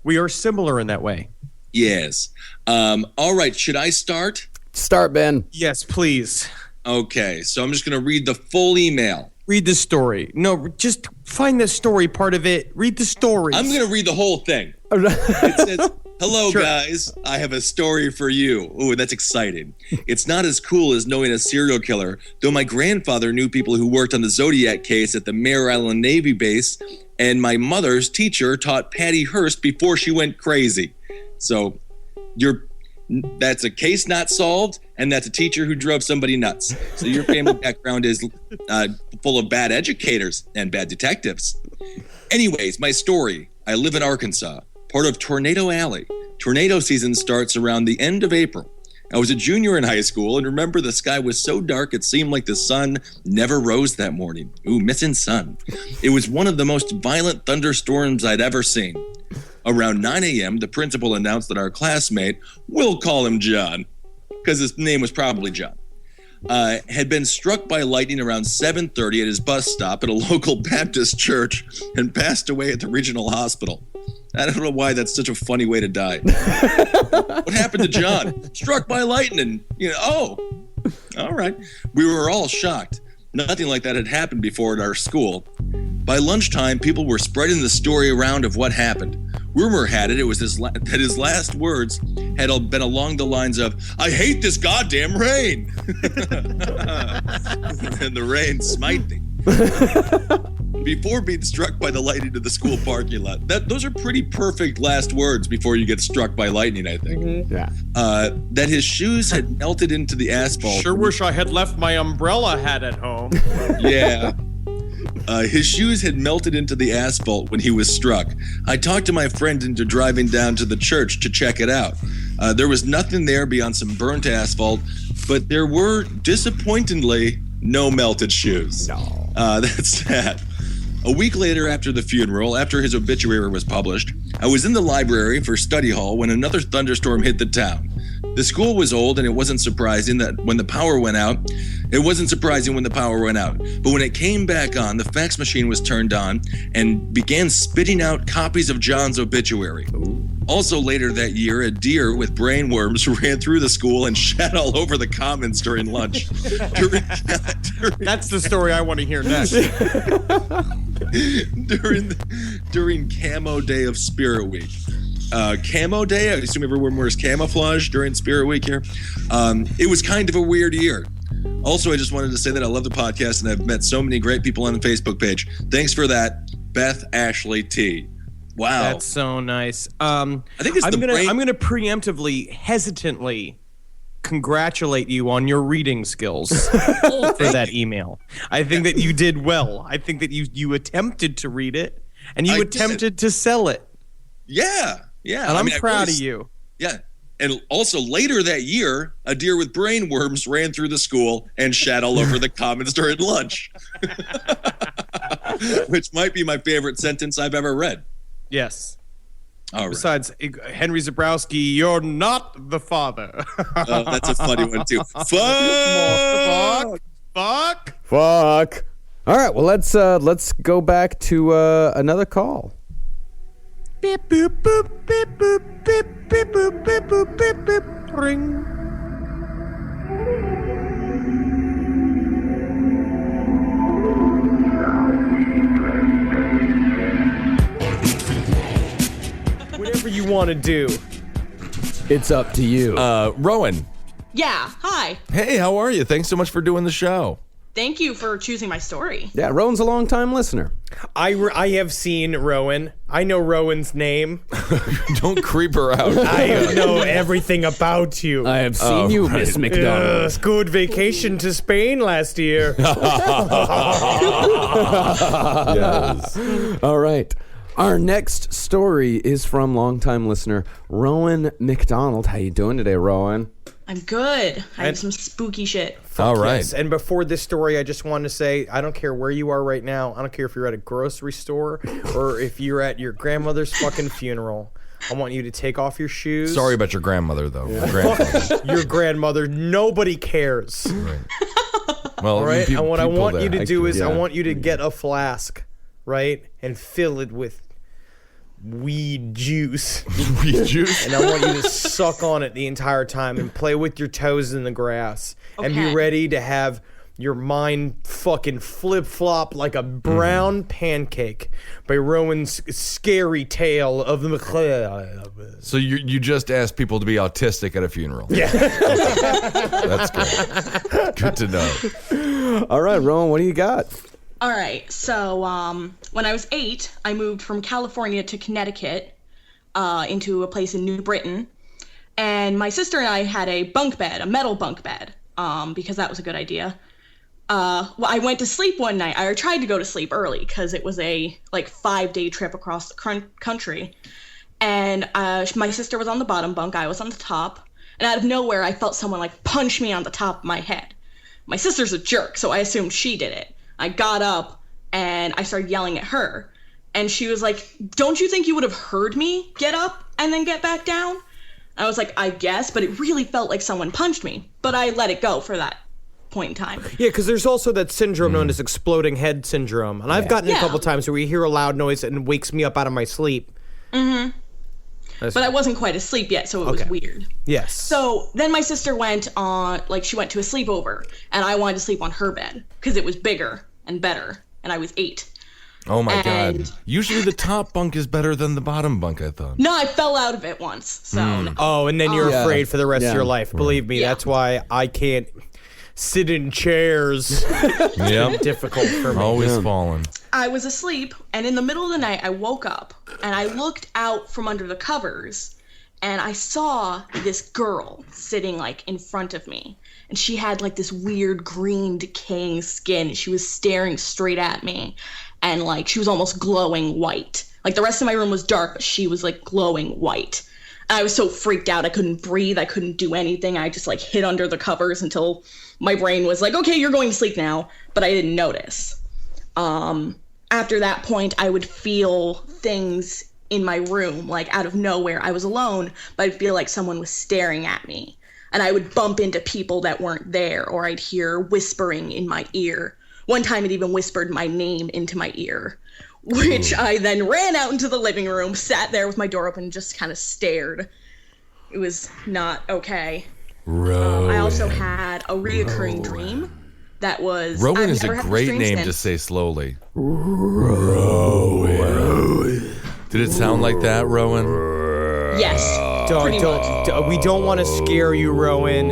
We are similar in that way. Yes. All right. Should I start? Start, Ben. Yes, please. Okay. So I'm just going to read the full email. Read the story. No, just find the story part of it. Read the story. I'm going to read the whole thing. It says, hello, guys. I have a story for you. Oh, that's exciting. It's not as cool as knowing a serial killer, though my grandfather knew people who worked on the Zodiac case at the Mare Island Navy base, and my mother's teacher taught Patty Hearst before she went crazy. So that's a case not solved, and that's a teacher who drove somebody nuts. So your family background is full of bad educators and bad detectives. Anyways, my story. I live in Arkansas, part of Tornado Alley. Tornado season starts around the end of April. I was a junior in high school and remember the sky was so dark it seemed like the sun never rose that morning. Ooh, missing sun. It was one of the most violent thunderstorms I'd ever seen. Around 9 a.m., the principal announced that our classmate, we'll call him John, because his name was probably John, had been struck by lightning around 7:30 at his bus stop at a local Baptist church and passed away at the regional hospital. I don't know why that's such a funny way to die. What happened to John? Struck by lightning. Oh, all right. We were all shocked. Nothing like that had happened before at our school. By lunchtime, people were spreading the story around of what happened. Rumor had it was that his last words had been along the lines of, I hate this goddamn rain. And the rain smite me. Before being struck by the lightning in the school parking lot. Those are pretty perfect last words before you get struck by lightning, I think. Mm-hmm. Yeah. That his shoes had melted into the asphalt. Sure wish I had left my umbrella hat at home. Yeah. His shoes had melted into the asphalt when he was struck. I talked to my friend into driving down to the church to check it out. There was nothing there beyond some burnt asphalt, but there were, disappointingly, no melted shoes. No. That's sad. A week later, after the funeral, after his obituary was published, I was in the library for study hall when another thunderstorm hit the town. The school was old, and it wasn't surprising when the power went out. But when it came back on, the fax machine was turned on and began spitting out copies of John's obituary. Ooh. Also later that year, a deer with brainworms ran through the school and shat all over the commons during lunch. That's the story I want to hear next. during Camo Day of Spirit Week. Camo Day, I assume everyone wears camouflage during Spirit Week here. It was kind of a weird year. Also, I just wanted to say that I love the podcast and I've met so many great people on the Facebook page. Thanks for that, Beth Ashley T. Wow. That's so nice. I think it's I'm gonna preemptively, hesitantly congratulate you on your reading skills for that email. I think that you did well. I think that you attempted to read it and you attempted to sell it. Yeah. And I'm proud of you. Yeah. And also later that year, a deer with brainworms ran through the school and shat all over the commons during lunch. Which might be my favorite sentence I've ever read. Yes. All right. Besides, Henry Zabrowski, you're not the father. That's a funny one too. Fuck. All right, well let's go back to another call. Beep boop boop beep boop beep beep boop beep boop beep beep ring. Whatever you want to do. It's up to you. Rowan. Yeah, hi. Hey, how are you? Thanks so much for doing the show. Thank you for choosing my story. Yeah, Rowan's a long-time listener. I have seen Rowan. I know Rowan's name. Don't creep her out. I know everything about you. I have seen you, right. Miss McDonald. Good vacation to Spain last year. Yes. All right. Our next story is from longtime listener Rowan McDonald. How you doing today, Rowan? I'm good. I have some spooky shit. All right. Yes. And before this story, I just want to say, I don't care where you are right now. I don't care if you're at a grocery store or if you're at your grandmother's fucking funeral. I want you to take off your shoes. Sorry about your grandmother, though. Fuck your grandmother. Nobody cares. Right. Well, all right. And what I want you to do is yeah. I want you to get a flask, right, and fill it with weed juice. Weed juice? And I want you to suck on it the entire time and play with your toes in the grass. And be Okay. ready to have your mind fucking flip-flop like a brown pancake by Rowan's scary tale of the MacLeod. So you just asked people to be autistic at a funeral. Yeah. That's good. Good to know. All right, Rowan, what do you got? All right. So when I was 8, I moved from California to Connecticut into a place in New Britain. And my sister and I had a bunk bed, a metal bunk bed, because that was a good idea. Well, I went to sleep one night. I tried to go to sleep early because it was a 5-day trip across the country. And my sister was on the bottom bunk. I was on the top. And out of nowhere, I felt someone punch me on the top of my head. My sister's a jerk, so I assumed she did it. I got up and I started yelling at her. And she was like, "Don't you think you would have heard me get up and then get back down?" I was like, "I guess," but it really felt like someone punched me. But I let it go for that point in time. Yeah, because there's also that syndrome known as exploding head syndrome. And I've gotten it a couple times where we hear a loud noise and it wakes me up out of my sleep. Mm-hmm. But I wasn't quite asleep yet, so it was weird. Yes. So then my sister went on, she went to a sleepover, and I wanted to sleep on her bed because it was bigger and better, and I was 8. Oh my God. Usually the top bunk is better than the bottom bunk, I thought. No, I fell out of it once. So. Oh, and then you're afraid for the rest of your life. Believe me, that's why I can't sit in chairs. Yeah. Difficult for me. Always falling. I was asleep, and in the middle of the night, I woke up, and I looked out from under the covers, and I saw this girl sitting like in front of me, and she had like this weird green decaying skin. She was staring straight at me, and like she was almost glowing white. Like the rest of my room was dark, but she was like glowing white. I was so freaked out. I couldn't breathe. I couldn't do anything. I just like hid under the covers until my brain was like, okay, you're going to sleep now. But I didn't notice. After that point, I would feel things in my room, like out of nowhere. I was alone, but I'd feel like someone was staring at me. And I would bump into people that weren't there, or I'd hear whispering in my ear. One time it even whispered my name into my ear, which I then ran out into the living room, sat there with my door open, and just kind of stared. It was not okay. I also had a reoccurring dream that was... Rowan is a great name to say slowly. Rowan. Did it sound like that, Rowan? Yes. We don't want to scare you, Rowan.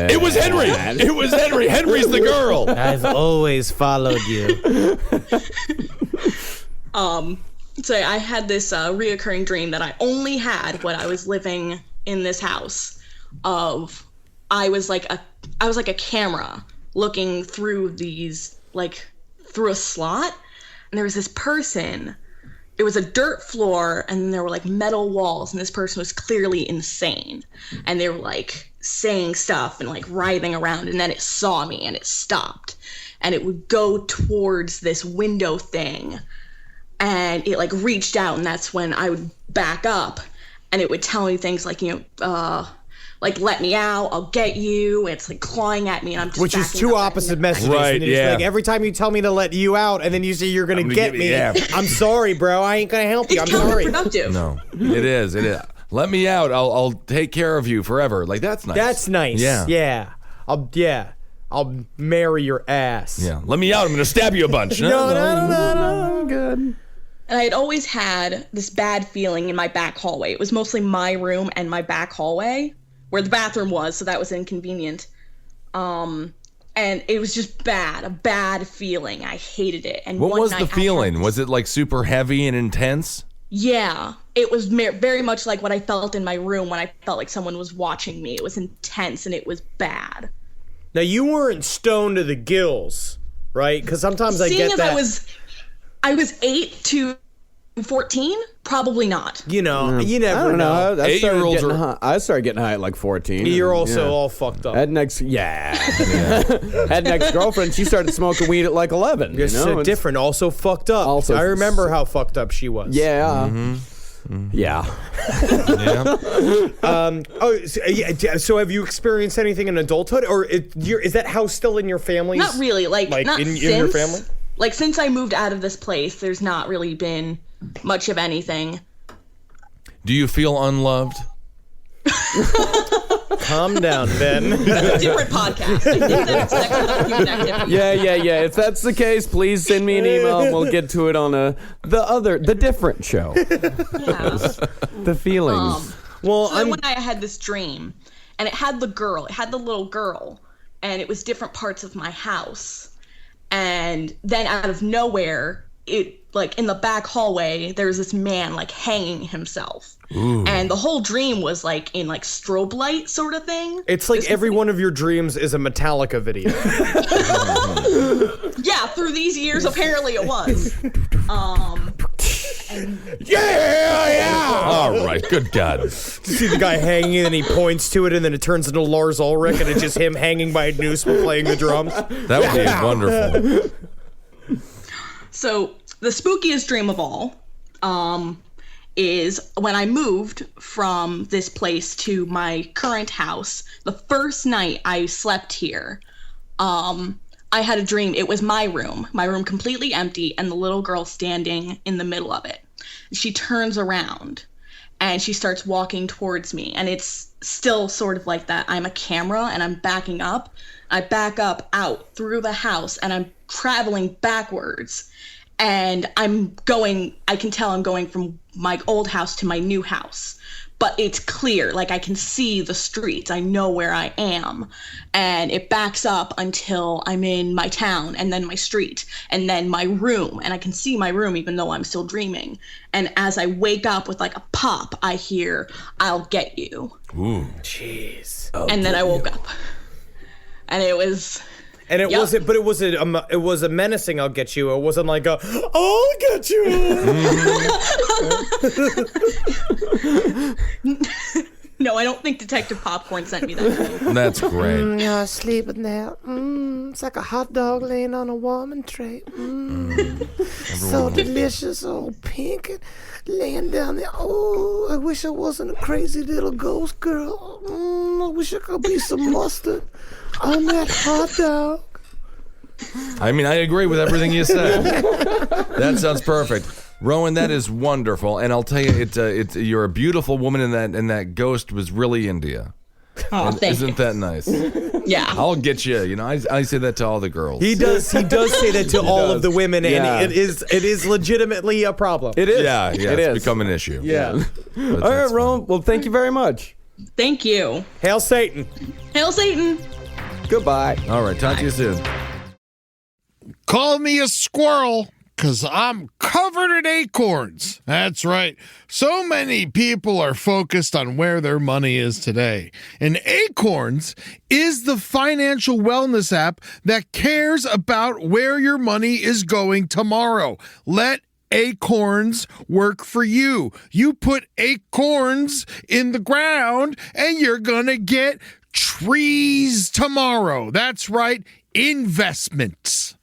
It was Henry. It was Henry. Henry's the girl. I've always followed you. So I had this reoccurring dream that I only had when I was living in this house. I was like a camera looking through these, like through a slot, and there was this person. It was a dirt floor, and there were like metal walls, and this person was clearly insane, and they were like saying stuff and like writhing around, and then it saw me and it stopped, and it would go towards this window thing, and it like reached out, and that's when I would back up, and it would tell me things like, like, let me out, I'll get you. It's like clawing at me, and I'm just Which is two opposite messages. Right, and it's yeah. like, every time you tell me to let you out, and then you say you're going to get me, I'm sorry, bro. I ain't going to help you. I'm sorry. Counterproductive. No, it is. It is. Let me out. I'll take care of you forever. Like, that's nice. That's nice. Yeah. I'll marry your ass. Yeah. Let me out. I'm going to stab you a bunch. No, I'm good. And I had always had this bad feeling in my back hallway. It was mostly my room and my back hallway, where the bathroom was, so that was inconvenient. And it was just a bad feeling. I hated it. And what was the feeling? Was it like super heavy and intense? Yeah, it was very much like what I felt in my room when I felt like someone was watching me. It was intense and it was bad. Now, you weren't stoned to the gills, right? Because sometimes I get that. I was 8 to 14? Probably not. You know, you never know. I started getting high at like 14. You're also all fucked up. Had an ex-girlfriend. She started smoking weed at like 11. You're so different. Also fucked up. I remember how fucked up she was. Yeah. Yeah. So have you experienced anything in adulthood, or is that house still in your family? Not really. Like not in your family. Like since I moved out of this place, there's not really been much of anything. Do you feel unloved? Calm down, Ben. That's a different podcast. I think that's next to human activity. Yeah. If that's the case, please send me an email and we'll get to it on the different show. The feelings. One night I had this dream, and it had the little girl, and it was different parts of my house. And then out of nowhere, it like in the back hallway, there was this man like hanging himself. Ooh. And the whole dream was like in like strobe light sort of thing. It's like every one of your dreams is a Metallica video. Yeah, through these years, apparently it was. Yeah. All right, good God. You see the guy hanging, and he points to it, and then it turns into Lars Ulrich, and it's just him hanging by a noose while playing the drums. That would be wonderful. So the spookiest dream of all is when I moved from this place to my current house. The first night I slept here, I had a dream. It was my room completely empty, and the little girl standing in the middle of it. She turns around and she starts walking towards me, and it's still sort of like that. I'm a camera and I'm backing up. I back up out through the house, and I'm traveling backwards, and I can tell I'm going from my old house to my new house. but it's clear. Like, I can see the streets. I know where I am. And it backs up until I'm in my town, and then my street, and then my room. And I can see my room even though I'm still dreaming. And as I wake up with like a pop, I hear, "I'll get you." Ooh. Jeez. And then I woke up. And it was... And it wasn't, but it was a menacing "I'll get you." It wasn't like a "I'll get you." No, I don't think Detective Popcorn sent me that. That's great. You're sleeping there. It's like a hot dog laying on a warming tray. So delicious, all pink and laying down there. Oh, I wish I wasn't a crazy little ghost girl. I wish I could be some mustard on that hot dog. I mean, I agree with everything you said. That sounds perfect. Rowan, that is wonderful. And I'll tell you, you're a beautiful woman, and that ghost was really into you. Oh, thank you. Isn't that nice? Yeah. I'll get you. You know, I say that to all the girls. He does say that to all of the women, and it is legitimately a problem. It is. Yeah, it's become an issue. Yeah. All right, Rowan. Well, thank you very much. Thank you. Hail Satan. Hail Satan. Goodbye. All right, talk to you soon. Call me a squirrel, 'cause I'm covered in acorns. That's right. So many people are focused on where their money is today. And Acorns is the financial wellness app that cares about where your money is going tomorrow. Let Acorns work for you. You put acorns in the ground and you're gonna get trees tomorrow. That's right, investments.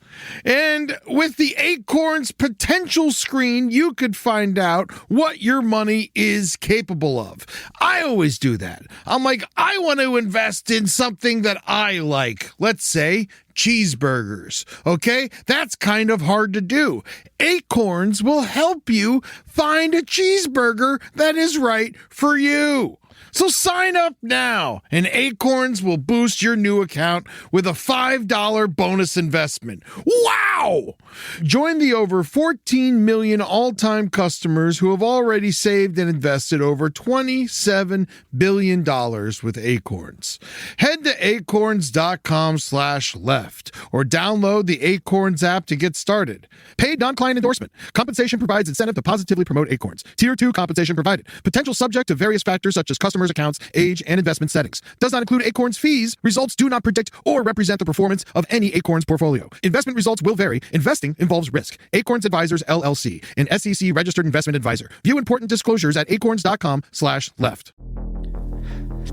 And with the Acorns potential screen, you could find out what your money is capable of. I always do that. I'm like, I want to invest in something that I like. Let's say cheeseburgers. Okay? That's kind of hard to do. Acorns will help you find a cheeseburger that is right for you. So sign up now, and Acorns will boost your new account with a $5 bonus investment. Wow! Join the over 14 million all-time customers who have already saved and invested over $27 billion with Acorns. Head to acorns.com/left or download the Acorns app to get started. Paid non-client endorsement. Compensation provides incentive to positively promote Acorns. Tier 2 compensation provided. Potential subject to various factors such as customers' accounts, age, and investment settings. Does not include Acorns fees. Results do not predict or represent the performance of any Acorns portfolio. Investment results will vary. Investing involves risk. Acorns Advisors, LLC, an SEC registered investment advisor. View important disclosures at acorns.com/left.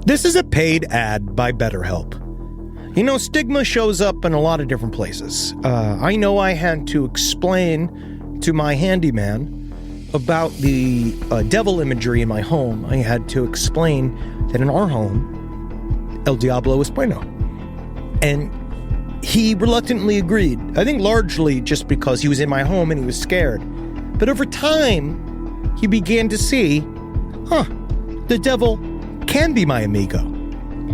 This is a paid ad by BetterHelp. You know, stigma shows up in a lot of different places. I know I had to explain to my handyman about the devil imagery in my home. I had to explain that in our home, El Diablo es bueno. And he reluctantly agreed. I think largely just because he was in my home and he was scared. But over time, he began to see, the devil can be my amigo.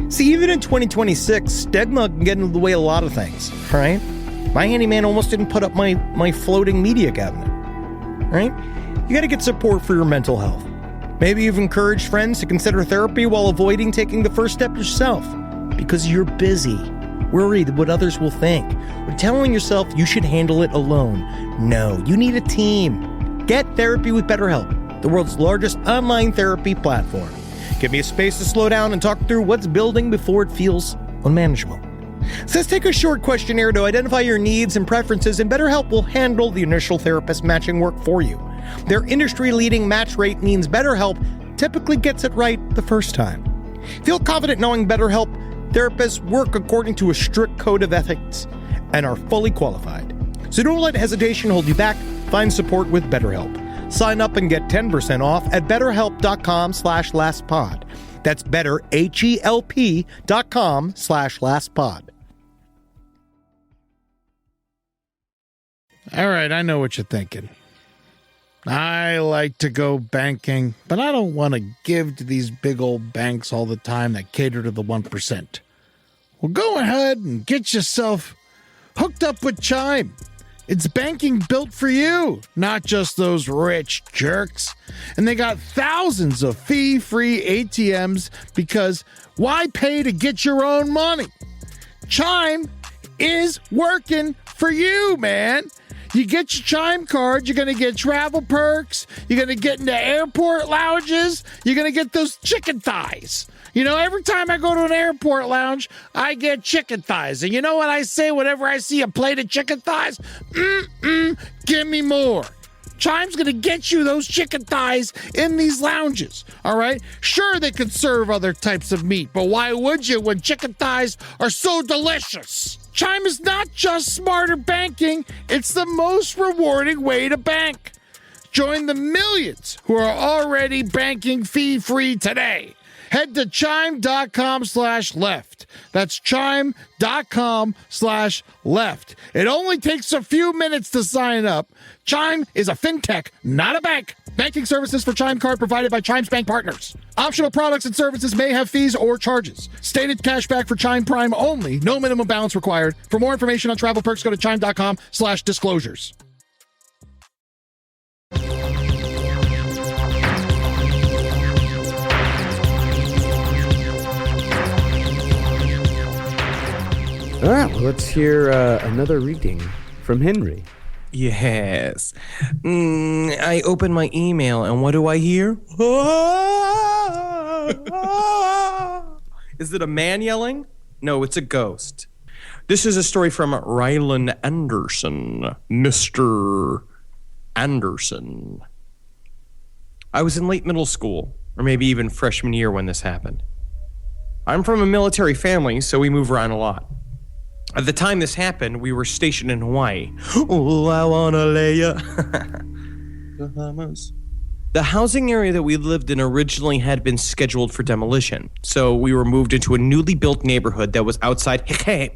See, even in 2026, stigma can get in the way of a lot of things, right? My handyman almost didn't put up my floating media cabinet, right? You got to get support for your mental health. Maybe you've encouraged friends to consider therapy while avoiding taking the first step yourself because you're busy, worried what others will think, or telling yourself you should handle it alone. No, you need a team. Get therapy with BetterHelp, the world's largest online therapy platform. Give me a space to slow down and talk through what's building before it feels unmanageable. Says take a short questionnaire to identify your needs and preferences, and BetterHelp will handle the initial therapist matching work for you. Their industry-leading match rate means BetterHelp typically gets it right the first time. Feel confident knowing BetterHelp therapists work according to a strict code of ethics and are fully qualified. So don't let hesitation hold you back. Find support with BetterHelp. Sign up and get 10% off at betterhelp.com/lastpod. That's betterhelp.com/lastpod. All right, I know what you're thinking. I like to go banking, but I don't want to give to these big old banks all the time that cater to the 1%. Well, go ahead and get yourself hooked up with Chime. It's banking built for you, not just those rich jerks. And they got thousands of fee-free ATMs because why pay to get your own money? Chime is working for you, man. You get your Chime card, you're going to get travel perks, you're going to get into airport lounges, you're going to get those chicken thighs. You know, every time I go to an airport lounge, I get chicken thighs. And you know what I say whenever I see a plate of chicken thighs? Give me more. Chime's going to get you those chicken thighs in these lounges, all right? Sure, they could serve other types of meat, but why would you when chicken thighs are so delicious? Chime is not just smarter banking, it's the most rewarding way to bank. Join the millions who are already banking fee-free today. Head to chime.com/left. That's chime.com/left. It only takes a few minutes to sign up. Chime is a fintech, not a bank. Banking services for Chime Card provided by Chime's bank partners. Optional products and services may have fees or charges. Stated cashback for Chime Prime only. No minimum balance required. For more information on travel perks, go to chime.com/disclosures. All right, well, let's hear another reading from Henry. Yes. I open my email, and what do I hear? Is it a man yelling? No, it's a ghost. This is a story from Rylan Anderson. Mr. Anderson. I was in late middle school, or maybe even freshman year when this happened. I'm from a military family, so we move around a lot. At the time this happened, we were stationed in Hawaii. Oh, I wanna lay ya. Bahamas. The housing area that we lived in originally had been scheduled for demolition, so we were moved into a newly built neighborhood that was outside the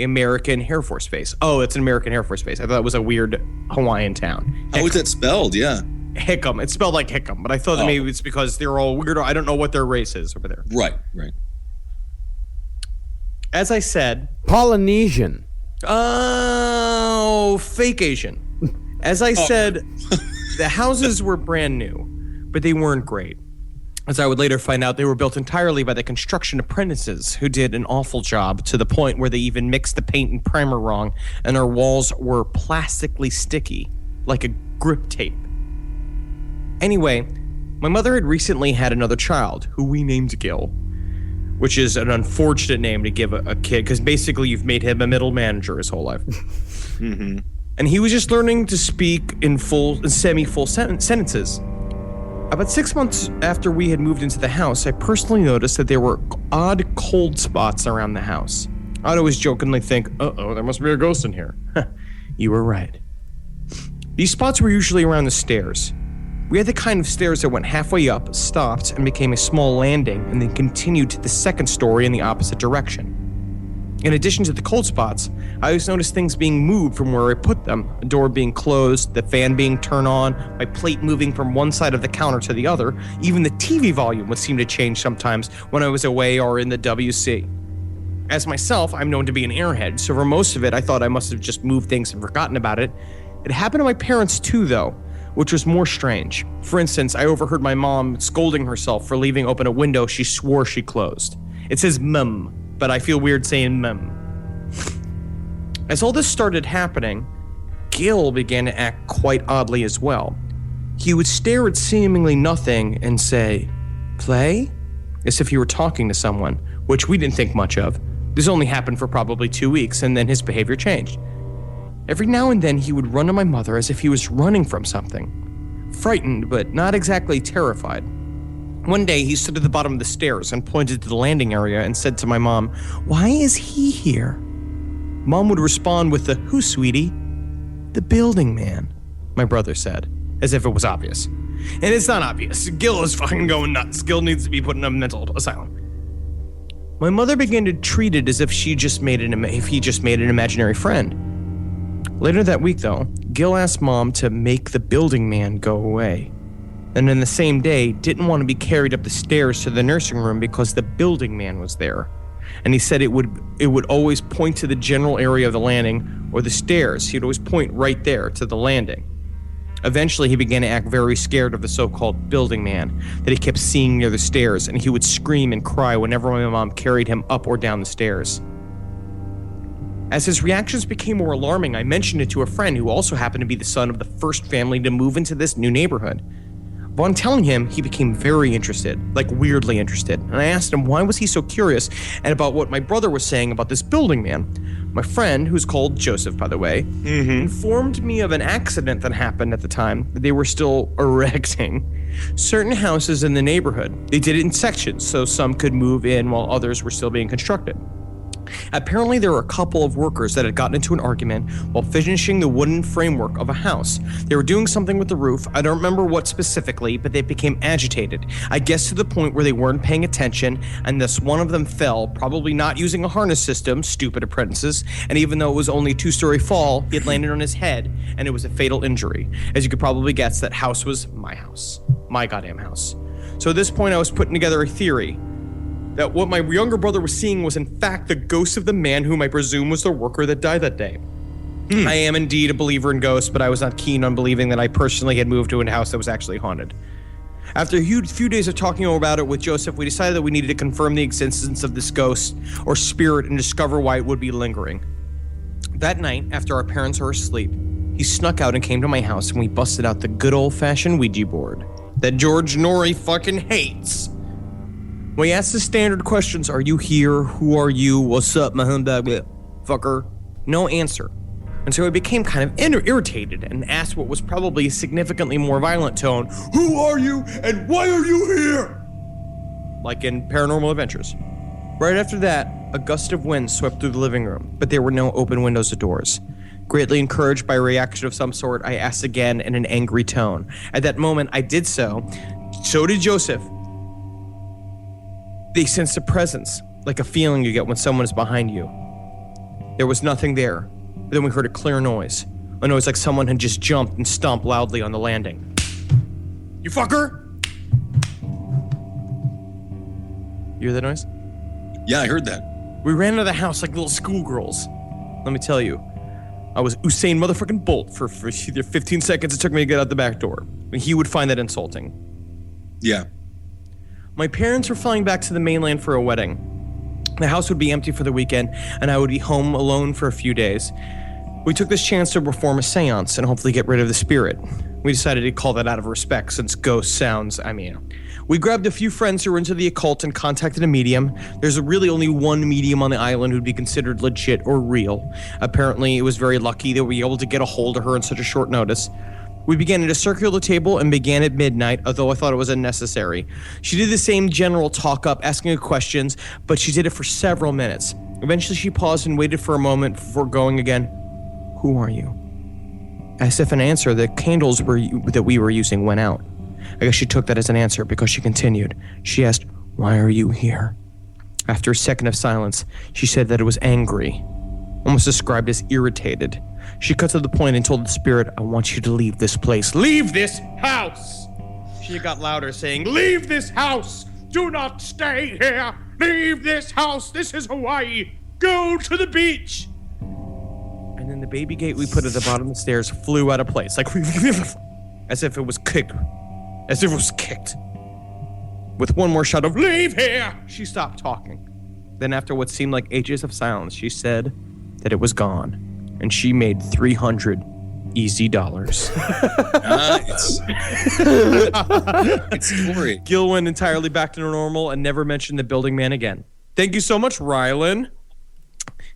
American Air Force Base. Oh, it's an American Air Force Base. I thought it was a weird Hawaiian town. How is that spelled? Yeah. Hickam. It's spelled like Hickam, but I thought that maybe it's because they're all weird. I don't know what their race is over there. Right. As I said... Polynesian. Oh, fake Asian. As I said, the houses were brand new, but they weren't great. As I would later find out, they were built entirely by the construction apprentices who did an awful job to the point where they even mixed the paint and primer wrong, and our walls were plastically sticky, like a grip tape. Anyway, my mother had recently had another child, who we named Gil, which is an unfortunate name to give a kid, because basically you've made him a middle manager his whole life. Mm-hmm. And he was just learning to speak in semi-full sentences. About 6 months after we had moved into the house, I personally noticed that there were odd cold spots around the house. I'd always jokingly think, uh-oh, there must be a ghost in here. You were right. These spots were usually around the stairs. We had the kind of stairs that went halfway up, stopped, and became a small landing, and then continued to the second story in the opposite direction. In addition to the cold spots, I always noticed things being moved from where I put them, a door being closed, the fan being turned on, my plate moving from one side of the counter to the other. Even the TV volume would seem to change sometimes when I was away or in the WC. As myself, I'm known to be an airhead, so for most of it, I thought I must have just moved things and forgotten about it. It happened to my parents too, though, which was more strange. For instance, I overheard my mom scolding herself for leaving open a window she swore she closed. It says mum, but I feel weird saying mum. As all this started happening, Gil began to act quite oddly as well. He would stare at seemingly nothing and say, "Play?" as if he were talking to someone, which we didn't think much of. This only happened for probably 2 weeks, and then his behavior changed. Every now and then he would run to my mother as if he was running from something. Frightened, but not exactly terrified. One day he stood at the bottom of the stairs and pointed to the landing area and said to my mom, "Why is he here?" Mom would respond with the, "Who, sweetie?" "The building man," my brother said, as if it was obvious. And it's not obvious. Gil is fucking going nuts. Gil needs to be put in a mental asylum. My mother began to treat it as if he just made an imaginary friend. Later that week, though, Gil asked Mom to make the building man go away. And then the same day, didn't want to be carried up the stairs to the nursing room because the building man was there. and he said it would always point to the general area of the landing or the stairs. He'd always point right there to the landing. Eventually, he began to act very scared of the so-called building man that he kept seeing near the stairs, and he would scream and cry whenever my mom carried him up or down the stairs. As his reactions became more alarming, I mentioned it to a friend who also happened to be the son of the first family to move into this new neighborhood. Upon telling him, he became very interested, like weirdly interested, and I asked him why was he so curious and about what my brother was saying about this building man. My friend, who's called Joseph, by the way, informed me of an accident that happened at the time that they were still erecting certain houses in the neighborhood. They did it in sections, so some could move in while others were still being constructed. Apparently, there were a couple of workers that had gotten into an argument while finishing the wooden framework of a house. They were doing something with the roof. I don't remember what specifically, but they became agitated. I guess to the point where they weren't paying attention, and thus one of them fell, probably not using a harness system, stupid apprentices, and even though it was only a 2-story fall, he had landed on his head, and it was a fatal injury. As you could probably guess, that house was my house. My goddamn house. So at this point, I was putting together a theory that what my younger brother was seeing was in fact the ghost of the man whom I presume was the worker that died that day. I am indeed a believer in ghosts, but I was not keen on believing that I personally had moved to a house that was actually haunted. After a few days of talking about it with Joseph, we decided that we needed to confirm the existence of this ghost or spirit and discover why it would be lingering. That night, after our parents were asleep, he snuck out and came to my house, and we busted out the good old-fashioned Ouija board that George Norrie fucking hates. We asked the standard questions, are you here? Who are you? What's up, my humbug? Fucker. No answer. And so I became kind of irritated and asked what was probably a significantly more violent tone, who are you and why are you here? Like in Paranormal Adventures. Right after that, a gust of wind swept through the living room, but there were no open windows or doors. Greatly encouraged by a reaction of some sort, I asked again in an angry tone. At that moment, I did so. So did Joseph. They sensed a presence, like a feeling you get when someone is behind you. There was nothing there, but then we heard a clear noise. A noise like someone had just jumped and stomped loudly on the landing. You fucker! You hear that noise? Yeah, I heard that. We ran out of the house like little schoolgirls. Let me tell you, I was Usain motherfucking Bolt for either 15 seconds it took me to get out the back door. And he would find that insulting. Yeah. My parents were flying back to the mainland for a wedding. The house would be empty for the weekend, and I would be home alone for a few days. We took this chance to perform a seance and hopefully get rid of the spirit. We decided to call that out of respect since ghost sounds, we grabbed a few friends who were into the occult and contacted a medium. There's really only one medium on the island who'd be considered legit or real. Apparently, it was very lucky that we were able to get a hold of her on such a short notice. We began at a circular table and began at midnight, although I thought it was unnecessary. She did the same general talk up, asking questions, but she did it for several minutes. Eventually, she paused and waited for a moment before going again. Who are you? As if an answer, the candles that we were using went out. I guess she took that as an answer because she continued. She asked, why are you here? After a second of silence, she said that it was angry, almost described as irritated. She cut to the point and told the spirit, I want you to leave this place. Leave this house! She got louder, saying, leave this house! Do not stay here! Leave this house! This is Hawaii! Go to the beach! And then the baby gate we put at the bottom of the stairs flew out of place, like as if it was kicked. As if it was kicked. With one more shot of, leave here! She stopped talking. Then after what seemed like ages of silence, she said that it was gone. And she made $300 easy dollars. Nice. It's story. Gil went entirely back to normal and never mentioned the building man again. Thank you so much, Rylan.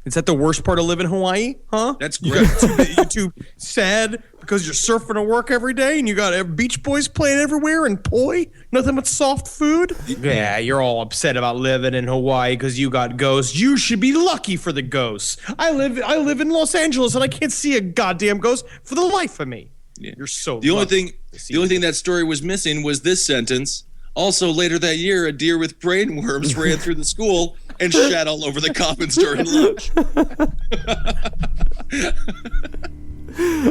Is that the worst part of living in Hawaii? Huh? That's great. You too sad because you're surfing to work every day and you got Beach Boys playing everywhere and poi? Nothing but soft food? Yeah, you're all upset about living in Hawaii because you got ghosts. You should be lucky for the ghosts. I live in Los Angeles and I can't see a goddamn ghost for the life of me. Yeah. You're so the only thing that story was missing was this sentence. Also, later that year, a deer with brainworms ran through the school and shat all over the commons during lunch.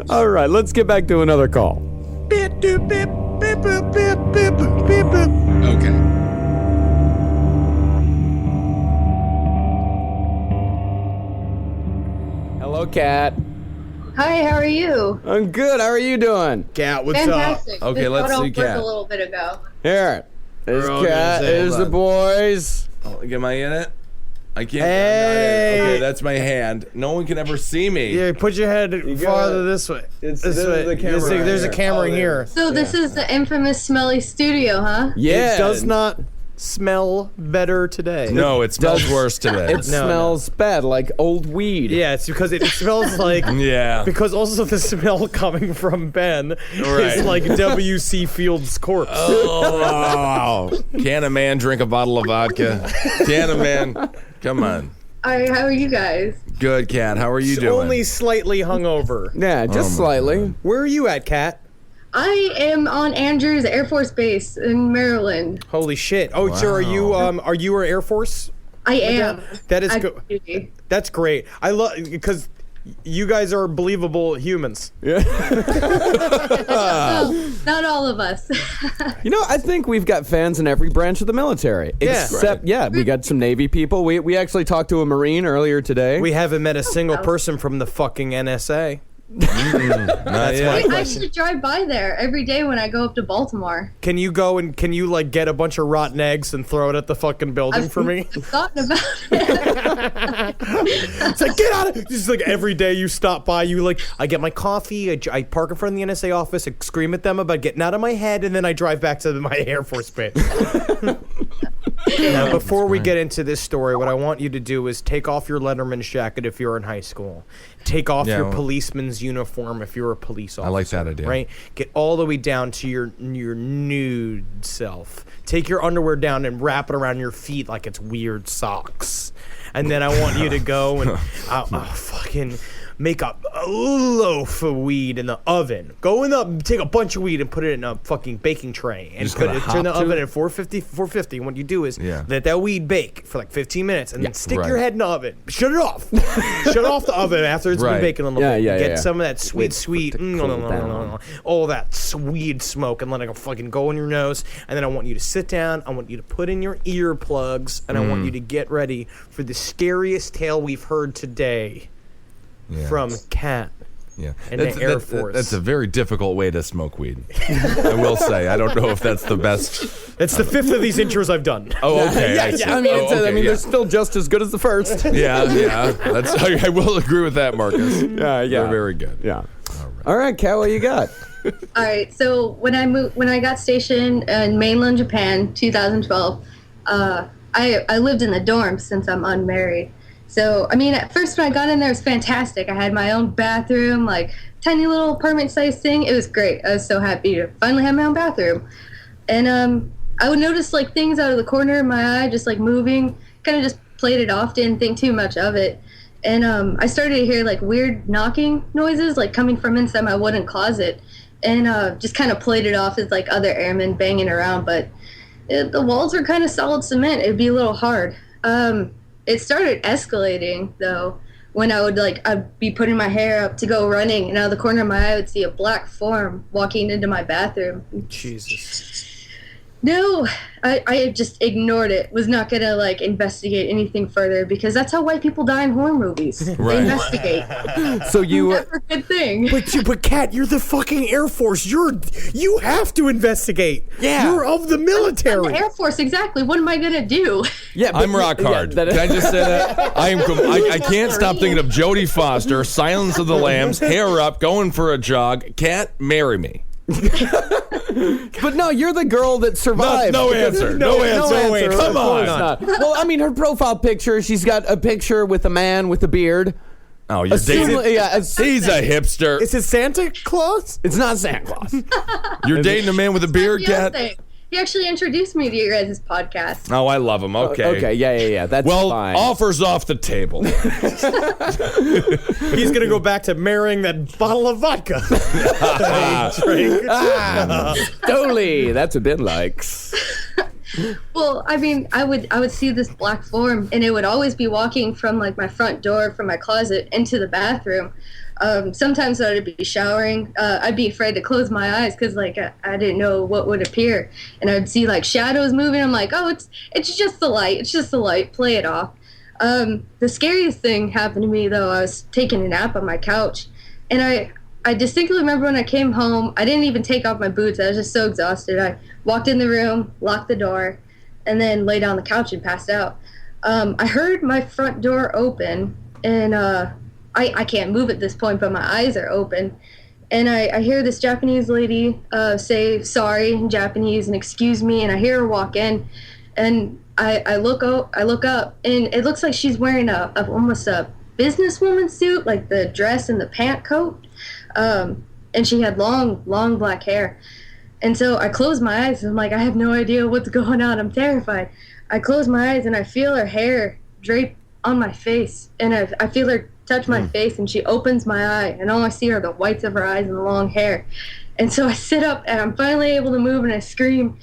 All right, let's get back to another call. Okay. Hello, Kat. Hi, how are you? I'm good. How are you doing? Kat, what's Fantastic. up? Okay, This let's photo see worked Kat. a little bit ago. Here. There's We're all gonna Kat. say, There's hold the on. boys. Oh, am I in it? I can't. Hey. Okay, that's my hand. No one can ever see me. Yeah, put your head farther this way. This way. the camera right There's a here. camera here. So this is the infamous smelly studio, huh? It does not smell better today. No, it smells worse today. It smells bad, like old weed. Yeah, it's because it smells like. Yeah. Because also the smell coming from Ben Right. is like W.C. Fields' corpse. Oh, wow. Can a man drink a bottle of vodka? Can a man? Come on. All right, how are you guys? Good, Kat. How are you doing? Only slightly hungover. Yeah, just slightly. Where are you at, Kat? I am on Andrews Air Force Base in Maryland. Holy shit! Oh, so are you an Air Force? I am. That is Active good. duty. That's great. I love because you guys are believable humans. Yeah. Well, not all of us. You know, I think we've got fans in every branch of the military. Yeah. Except, we got some Navy people. We actually talked to a Marine earlier today. We haven't met a single person from the fucking NSA. That's I should drive by there every day when I go up to Baltimore. Can you go and like get a bunch of rotten eggs and throw it at the fucking building for me? I've thought about it. It's like, get out of just like every day you stop by, I get my coffee, I park in front of the NSA office, I scream at them about getting out of my head, and then I drive back to my Air Force base. Now, before we get into this story, what I want you to do is take off your Letterman's jacket if you're in high school. Take off your policeman's uniform if you're a police officer. I like that idea. Right? Get all the way down to your nude self. Take your underwear down and wrap it around your feet like it's weird socks. And then I want you to go and fucking make a loaf of weed in the oven. Go in the take a bunch of weed and put it in a fucking baking tray and Just put gotta it turn the hop to oven it? at 450. And what you do is Yeah. let that weed bake for like 15 minutes and then stick Right. your head in the oven. Shut it off. Shut off the oven after it's been Right. baking a little bit. Yeah, Get yeah. some of that sweet, Wait for it to cool down. all that weed smoke and let it fucking go in your nose. And then I want you to sit down. I want you to put in your earplugs and I want you to get ready for the scariest tale we've heard today from Kat. Yeah, And the Air Force. That's a very difficult way to smoke weed. I will say. I don't know if that's the best. It's the fifth of these intros I've done. Oh, okay. I see. I mean, Oh, okay, they're still just as good as the first. yeah. That's. I will agree with that, Marcus. Yeah. They're very good. Yeah. All right, Kat, what you got? All right. So when I got stationed in mainland Japan, 2012, I lived in the dorms since I'm unmarried. So I mean, at first when I got in there, it was fantastic. I had my own bathroom, like tiny little apartment-sized thing. It was great. I was so happy to finally have my own bathroom. And I would notice like things out of the corner of my eye, just like moving. Kind of just played it off. Didn't think too much of it. And I started to hear like weird knocking noises, like coming from inside my wooden closet. And just kind of played it off as like other airmen banging around. But the walls were kind of solid cement. It'd be a little hard. It started escalating though when I'd be putting my hair up to go running, and out of the corner of my eye I would see a black form walking into my bathroom. Jesus. No, I just ignored it. Was not gonna like investigate anything further because that's how white people die in horror movies. Right. They investigate. So you Never a good thing. But Kat, you're the fucking Air Force. You have to investigate. Yeah. You're of the I'm military. the Air Force, exactly. What am I gonna do? Yeah, I'm rock hard. Yeah, Can I just say that? I can't stop thinking of Jodie Foster, Silence of the Lambs, hair up, going for a jog. Cat, marry me. But no, you're the girl that survived. No answer. No answer. Of Come course on. not. Well, I mean, her profile picture, she's got a picture with a man with a beard. Oh, you're dating. He's a hipster. Is it Santa Claus? It's not Santa Claus. You're dating a man with a beard, The other Cat? thing. He actually introduced me to your guys' podcast. Oh, I love him. Okay. Okay, yeah. That's Well, fine. offers off the table. He's gonna go back to marrying that bottle of vodka. Totally. That's what Ben likes. Well, I mean, I would see this black form, and it would always be walking from like my front door, from my closet, into the bathroom. Sometimes I'd be showering. I'd be afraid to close my eyes because like I didn't know what would appear, and I'd see like shadows moving. I'm like, oh, it's just the light. It's just the light. Play it off. The scariest thing happened to me, though. I was taking a nap on my couch, and I distinctly remember when I came home, I didn't even take off my boots. I was just so exhausted. I walked in the room, locked the door, and then lay down on the couch and passed out. I heard my front door open, and I can't move at this point, but my eyes are open. And I hear this Japanese lady say sorry in Japanese and excuse me, and I hear her walk in, and I look up, and it looks like she's wearing almost a businesswoman suit, like the dress and the pant coat, and she had long black hair. And so I close my eyes, and I'm like, I have no idea what's going on. I'm terrified. I close my eyes, and I feel her hair drape on my face, and I feel her touch my face, and she opens my eye, and all I see are the whites of her eyes and the long hair. And so I sit up, and I'm finally able to move, and I scream,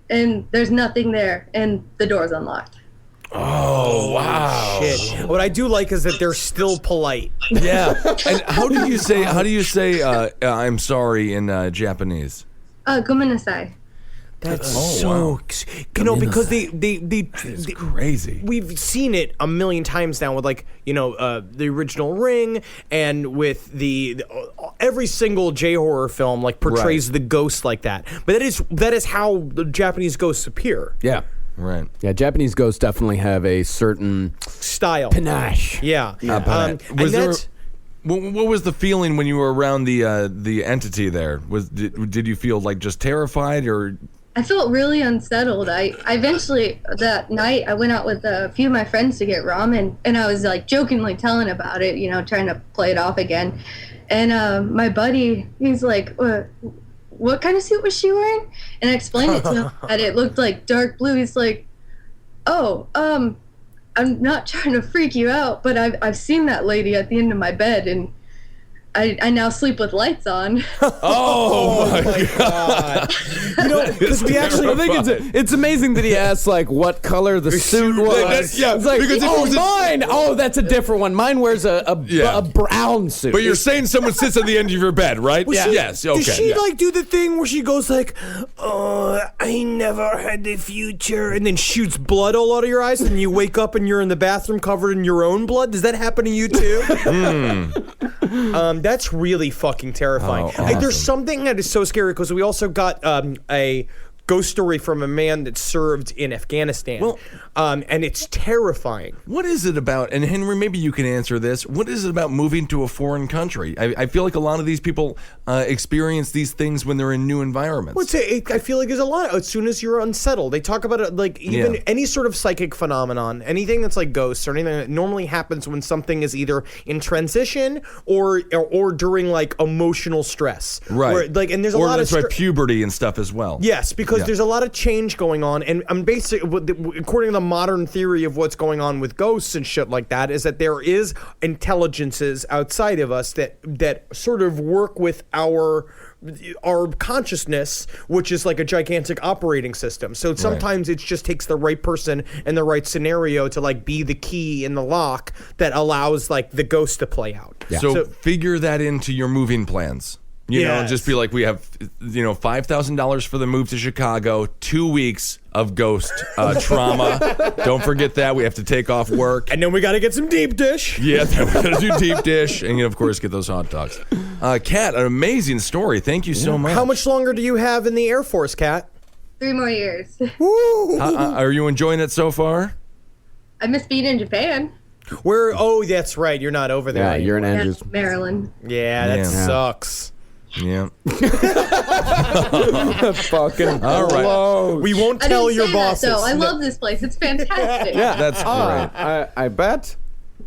and there's nothing there, and the door's unlocked. Oh, wow. Shit. What I do like is that they're still polite. Yeah. And how do you say I'm sorry in Japanese? Gomenasai. That's wow. because they crazy. We've seen it a million times now with the original Ring, and with the every single J-horror film portrays the ghost like that. But that is how the Japanese ghosts appear. Yeah. Right. Yeah, Japanese ghosts definitely have a certain style. Panache. Yeah. What was the feeling when you were around the entity there? Did you feel just terrified, or? I felt really unsettled. I eventually, that night, I went out with a few of my friends to get ramen, and I was jokingly telling about it, trying to play it off again. And my buddy, he's like, what kind of suit was she wearing? And I explained it to him that it looked like dark blue. He's like, oh, I'm not trying to freak you out, but I've seen that lady at the end of my bed, and I now sleep with lights on. Oh my God. Because we actually, I think it's amazing that he asked what color the suit was. Yeah, it's like, because mine. Oh, that's a different one. Mine wears a brown suit. But you're saying someone sits at the end of your bed, right? Yeah. Yes. Okay. Does she do the thing where she goes I never had the future, and then shoots blood all out of your eyes, and you wake up and you're in the bathroom covered in your own blood? Does that happen to you too? That's really fucking terrifying. Oh, awesome. There's something that is so scary because we also got a ghost story from a man that served in Afghanistan. Well, and it's terrifying. What is it about, and Henry, maybe you can answer this, what is it about moving to a foreign country? I feel like a lot of these people experience these things when they're in new environments. Well, I feel like there's a lot. As soon as you're unsettled, they talk about it even any sort of psychic phenomenon, anything that's like ghosts or anything that normally happens when something is either in transition or during emotional stress. Right. Where, and there's a lot of puberty and stuff as well. Yes, because there's a lot of change going on, and I'm basically, according to the modern theory of what's going on with ghosts and shit like that, is that there is intelligences outside of us that sort of work with our consciousness, which is like a gigantic operating system. So sometimes it just takes the right person and the right scenario to be the key in the lock that allows the ghost to play out. Yeah. So figure that into your moving plans. You know, just be like, we have, $5,000 for the move to Chicago, 2 weeks of ghost trauma. Don't forget that. We have to take off work. And then we got to get some deep dish. Yeah, then we got to do deep dish. And, of course, get those hot dogs. Kat, an amazing story. Thank you so much. How much longer do you have in the Air Force, Kat? 3 more years. Woo! Are you enjoying it so far? I miss being in Japan. Oh, that's right. You're not over there. Yeah, you're in Andrews. Maryland. Yeah, that sucks. Yeah. Fucking all right. We won't tell your bosses. I love this place. It's fantastic. Yeah, that's great. I bet.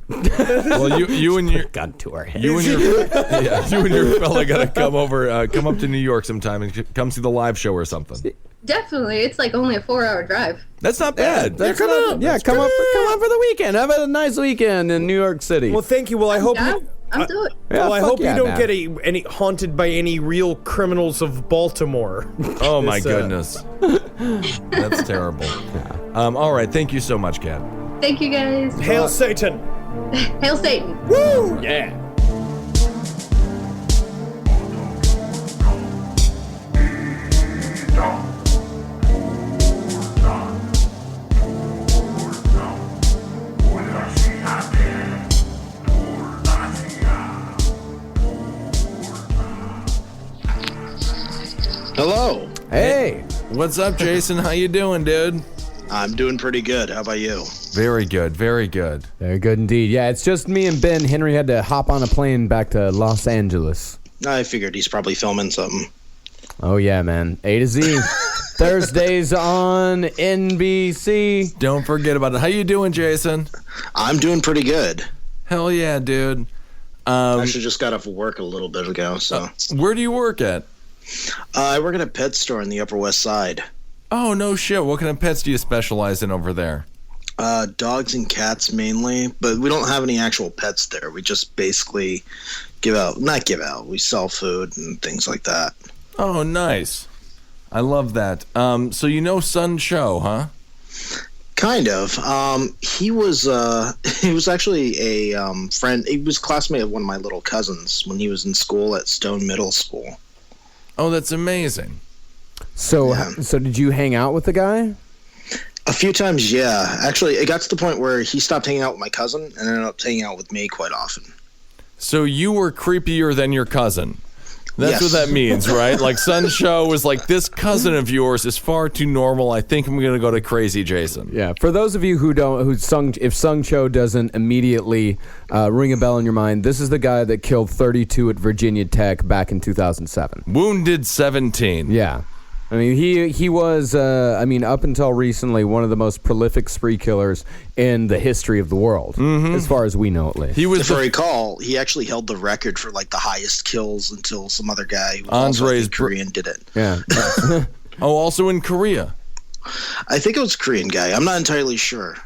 Well, you and your gun to our head. You and your fella got to come over, come up to New York sometime and come see the live show or something. Definitely, it's only a 4-hour drive. That's not bad. Come up for the weekend. Have a nice weekend in New York City. Well, thank you. Well, I hope. I'll do it. Well, I hope you don't get any haunted by any real criminals of Baltimore. Oh my goodness, that's terrible. All right, thank you so much, Kat. Thank you, guys. Hail Satan! Hail Satan! Woo! Yeah. When I Hello. Hey. What's up, Jason? How you doing, dude? I'm doing pretty good. How about you? Very good, very good. Very good indeed. Yeah, it's just me and Ben. Henry had to hop on a plane back to Los Angeles. I figured he's probably filming something. Oh, yeah, man. A to Z. Thursdays on NBC. Don't forget about it. How you doing, Jason? I'm doing pretty good. Hell yeah, dude. I actually just got off of work a little bit ago. So, where do you work at? I work at a pet store in the Upper West Side. Oh, no shit. What kind of pets do you specialize in over there? Dogs and cats mainly, but we don't have any actual pets there. We just basically we sell food and things like that. Oh, nice. I love that. So you know Seung Cho, huh? Kind of. He was actually a friend. He was a classmate of one of my little cousins when he was in school at Stone Middle School. Oh, that's amazing. So did you hang out with the guy? A few times, yeah. Actually, it got to the point where he stopped hanging out with my cousin and ended up hanging out with me quite often. So you were creepier than your cousin. That's what that means, right? Like Seung Cho was like, this cousin of yours is far too normal. I think I'm going to go to crazy Jason. Yeah. For those of you if Seung Cho doesn't immediately ring a bell in your mind, this is the guy that killed 32 at Virginia Tech back in 2007. Wounded 17. Yeah. I mean, he was, up until recently, one of the most prolific spree killers in the history of the world, as far as we know, at least. If I recall, he actually held the record for like the highest kills until some other guy who was also Korean did it. Yeah. Also in Korea. I think it was a Korean guy. I'm not entirely sure.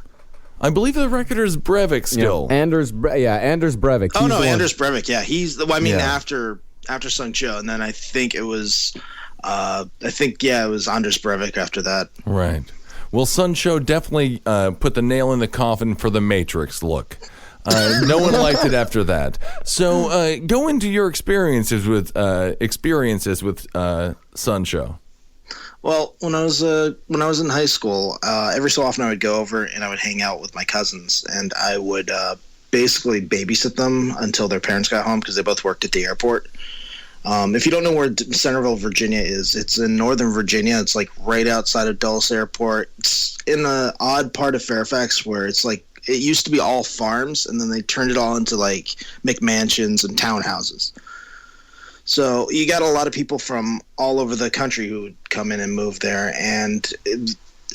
I believe the record is Breivik still. Yeah. Anders Breivik. Oh, no, Anders Breivik. Yeah, he's after Seung Cho, and then I think it was. It was Anders Breivik after that. Right. Well, Seung Cho definitely put the nail in the coffin for the Matrix look. No one liked it after that. So go into your experiences with Seung Cho. Well, when I was in high school, every so often I would go over and I would hang out with my cousins, and I would basically babysit them until their parents got home because they both worked at the airport. If you don't know where Centerville, Virginia is, it's in Northern Virginia. It's like right outside of Dulles Airport. It's in an odd part of Fairfax where it's like it used to be all farms, and then they turned it all into like McMansions and townhouses. So you got a lot of people from all over the country who would come in and move there. And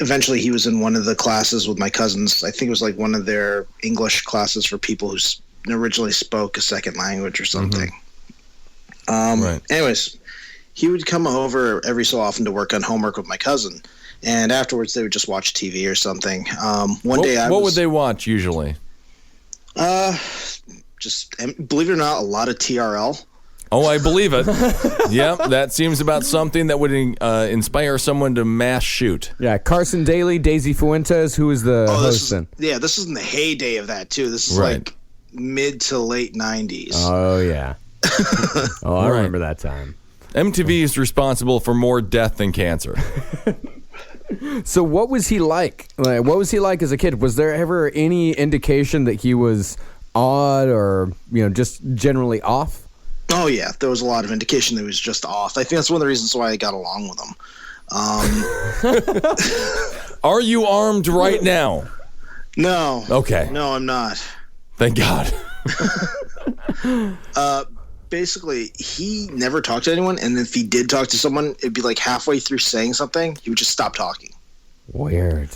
eventually he was in one of the classes with my cousins. I think it was like one of their English classes for people who originally spoke a second language or something. Right. Anyways, he would come over every so often to work on homework with my cousin, and afterwards they would just watch TV or something. What would they watch usually? Just believe it or not, a lot of TRL. Oh, I believe it. Yep, that seems about something that would inspire someone to mass shoot. Yeah, Carson Daly, Daisy Fuentes, who is the host then? Yeah, this is in the heyday of that too. This is like mid to late 90s. Oh yeah. I remember that time. MTV is responsible for more death than cancer. So what was he like? What was he like as a kid? Was there ever any indication that he was odd or, just generally off? Oh, yeah. There was a lot of indication that he was just off. I think that's one of the reasons why I got along with him. Are you armed right now? No. Okay. No, I'm not. Thank God. Basically, he never talked to anyone, and if he did talk to someone, it'd be like halfway through saying something, he would just stop talking. Weird.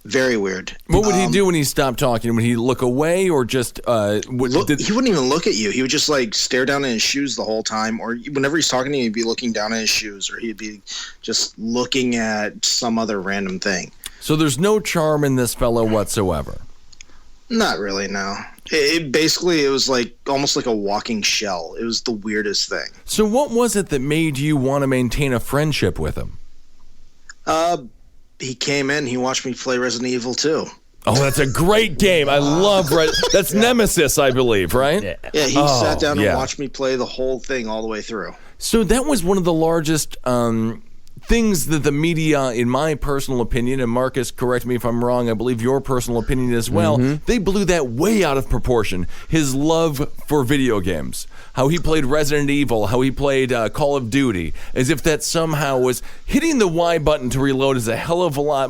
Very weird. What would he do when he stopped talking? Would he look away or just... he wouldn't even look at you. He would just like stare down at his shoes the whole time, or whenever he's talking to you, he'd be looking down at his shoes, or he'd be just looking at some other random thing. So there's no charm in this fellow whatsoever? Not really, no. It was like almost like a walking shell. It was the weirdest thing. So what was it that made you want to maintain a friendship with him? He came in, he watched me play Resident Evil 2. Oh, that's a great game. I love that's Nemesis, I believe, right? Yeah, he sat down and watched me play the whole thing all the way through. So that was one of the largest things that the media, in my personal opinion, and Marcus, correct me if I'm wrong, I believe your personal opinion as well, they blew that way out of proportion. His love for video games, how he played Resident Evil, how he played Call of Duty, as if that somehow was hitting the Y button to reload is a hell of a lot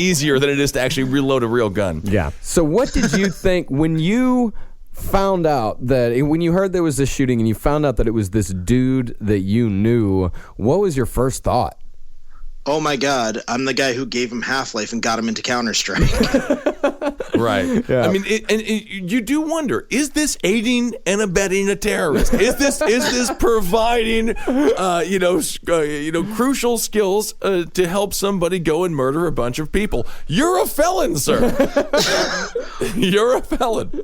easier than it is to actually reload a real gun. Yeah. So what did you think when you found out that, when you heard there was this shooting and you found out that it was this dude that you knew, what was your first thought? Oh my God, I'm the guy who gave him Half-Life and got him into Counter-Strike. Right. Yeah. I mean, you do wonder, is this aiding and abetting a terrorist? Is this providing, crucial skills to help somebody go and murder a bunch of people? You're a felon, sir. You're a felon.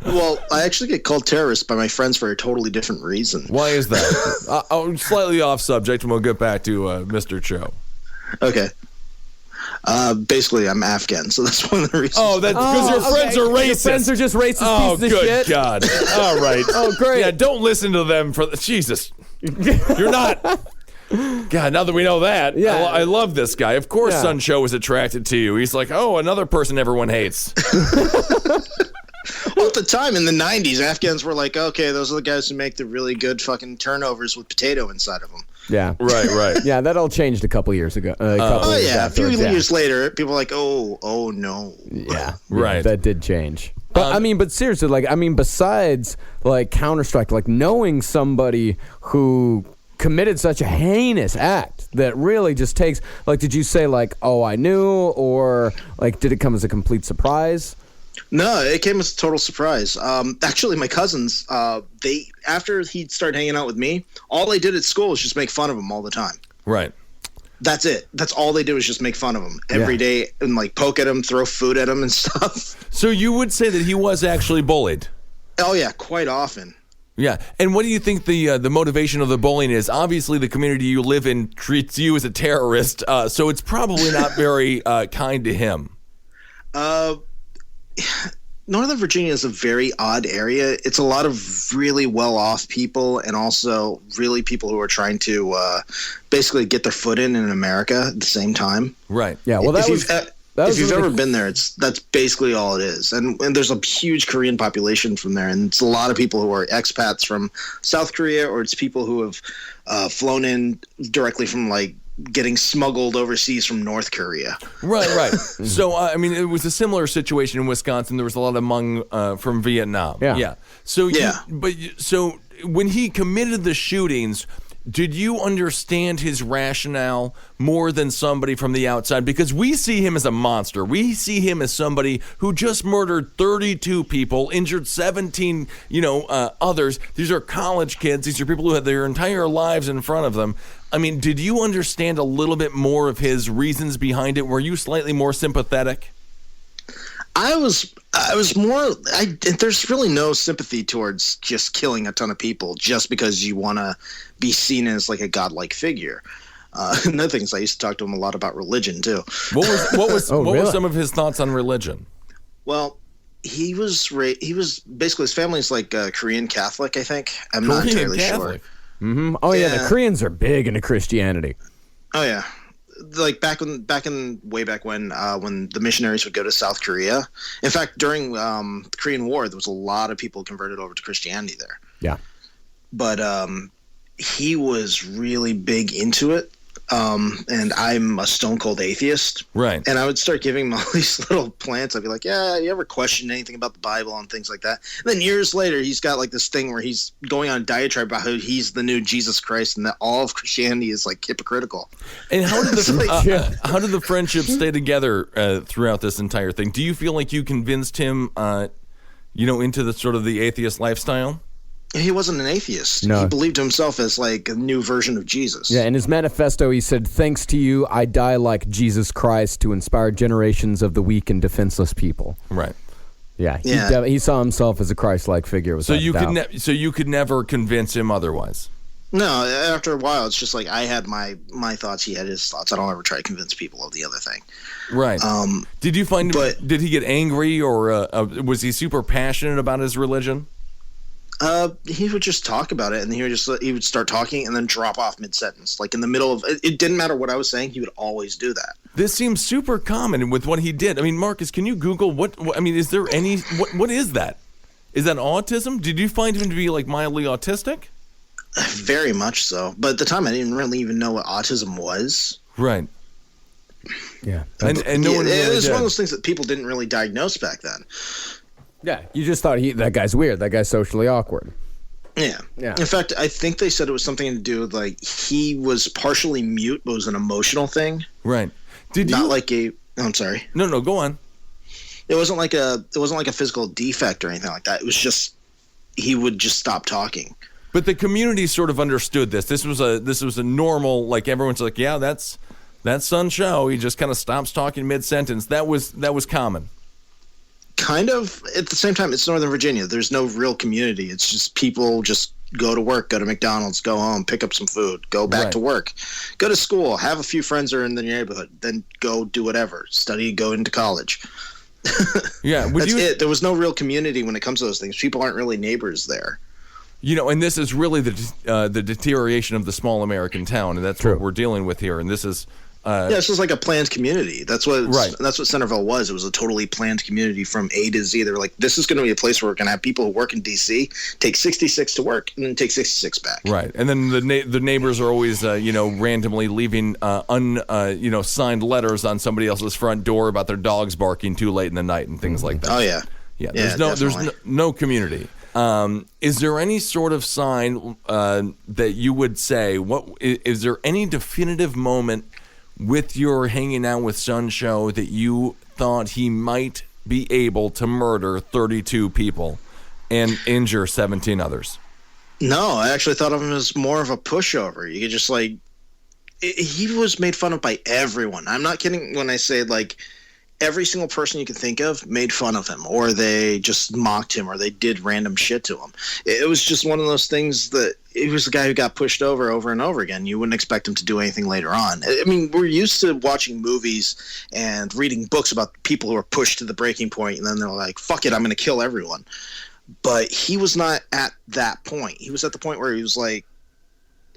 Well, I actually get called terrorist by my friends for a totally different reason. Why is that? Slightly off subject, and we'll get back to Mr. Cho. Okay. Basically, I'm Afghan, so that's one of the reasons. Oh, that's because your friends are racist. Your friends are just racist pieces of shit. Oh, good God. All right. Oh, great. Yeah, don't listen to them for Jesus. You're not. God, now that we know that, yeah. I love this guy. Of course, Seung Cho was attracted to you. He's like, oh, another person everyone hates. Well, at the time in the 90s, Afghans were like, okay, those are the guys who make the really good fucking turnovers with potato inside of them. Yeah. Right. Yeah, that all changed a couple years ago. A few years later, people were like, oh no. Yeah. Right. That did change. But but seriously, besides Counter-Strike, knowing somebody who committed such a heinous act that really just takes, did you say oh, I knew, or did it come as a complete surprise? No, it came as a total surprise. Actually, my cousins, after he started hanging out with me, all they did at school was just make fun of him all the time. Right. That's it. That's all they did was just make fun of him every day and poke at him, throw food at him and stuff. So you would say that he was actually bullied? Oh yeah, quite often. Yeah, and what do you think the motivation of the bullying is? Obviously, the community you live in treats you as a terrorist, so it's probably not very kind to him. Northern Virginia is a very odd area. It's a lot of really well-off people and also really people who are trying to basically get their foot in America at the same time. Right. Yeah. Well, if you've ever been there, that's basically all it is. And there's a huge Korean population from there, and it's a lot of people who are expats from South Korea, or it's people who have flown in directly from getting smuggled overseas from North Korea. Right. So, it was a similar situation in Wisconsin. There was a lot of Hmong from Vietnam. Yeah. So, so when he committed the shootings, did you understand his rationale more than somebody from the outside? Because we see him as a monster. We see him as somebody who just murdered 32 people, injured 17, others. These are college kids. These are people who had their entire lives in front of them. Did you understand a little bit more of his reasons behind it? Were you slightly more sympathetic? I was more. There's really no sympathy towards just killing a ton of people just because you want to be seen as a godlike figure. Another thing is I used to talk to him a lot about religion too. What were some of his thoughts on religion? Well, he was basically, his family's Korean Catholic, I think. I'm not entirely sure. Mm-hmm. Oh yeah, the Koreans are big into Christianity. Oh yeah. Way back when the missionaries would go to South Korea. In fact, during the Korean War, there was a lot of people converted over to Christianity there. Yeah. But he was really big into it. And I'm a stone cold atheist. Right. And I would start giving him all these little plants. I'd be like, yeah, you ever question anything about the Bible and things like that? And then years later, he's got this thing where he's going on a diatribe about how he's the new Jesus Christ and that all of Christianity is hypocritical. And how did the friendship stay together throughout this entire thing? Do you feel like you convinced him, into the sort of the atheist lifestyle? He wasn't an atheist. No. He believed himself as a new version of Jesus. Yeah, in his manifesto, he said, "Thanks to you, I die like Jesus Christ to inspire generations of the weak and defenseless people." Right. Yeah. He saw himself as a Christ-like figure. So you could never convince him otherwise. No, after a while, it's just I had my thoughts. He had his thoughts. I don't ever try to convince people of the other thing. Right. Did you find? Did he get angry, or was he super passionate about his religion? He would just talk about it, and he would start talking and then drop off mid-sentence, like in the middle of it. Didn't matter what I was saying, he would always do that. This seems super common with what he did. I mean, Marcus, can you Google what I mean, is there any what is that? Is that autism? Did you find him to be like mildly autistic? Very much so. But at the time, I didn't really even know what autism was. Right. Yeah. And no one really it was did. one of those things that people didn't really diagnose back then. Yeah, you just thought that guy's weird. That guy's socially awkward. Yeah. In fact, I think they said it was something to do with like he was partially mute, but it was an emotional thing. Right. I'm sorry. No, go on. It wasn't like a physical defect or anything like that. It was just he would just stop talking. But the community sort of understood this. This was a normal, like everyone's like, yeah, that's Seung Cho. He just kind of stops talking mid-sentence. That was common. Kind of. At the same time, it's Northern Virginia. There's no real community. It's just people just go to work, go to McDonald's, go home, pick up some food, go back to work, go to school, have a few friends that are in the neighborhood, then go do whatever, study, go into college. Yeah. That's it. There was no real community when it comes to those things. People aren't really neighbors there. You know, and this is really the deterioration of the small American town, and that's what we're dealing with here. And this is this was like a planned community. That's what Centerville was. It was a totally planned community from A to Z. They were like, this is going to be a place where we're going to have people who work in D.C. take 66 to work and then take 66 back. Right, and then the neighbors are always randomly leaving signed letters on somebody else's front door about their dogs barking too late in the night and things like that. Oh yeah. There's no community. Is there any sort of sign that you would say? Is there any definitive moment with your hanging out with Seung Cho that you thought he might be able to murder 32 people and injure 17 others? No, I actually thought of him as more of a pushover. You could just he was made fun of by everyone. I'm not kidding when I say every single person you can think of made fun of him, or they just mocked him, or they did random shit to him. It was just one of those things that he was a guy who got pushed over and over again. You wouldn't expect him to do anything later on. I mean, we're used to watching movies and reading books about people who are pushed to the breaking point, and then they're like, fuck it, I'm going to kill everyone. But he was not at that point. He was at the point where he was like,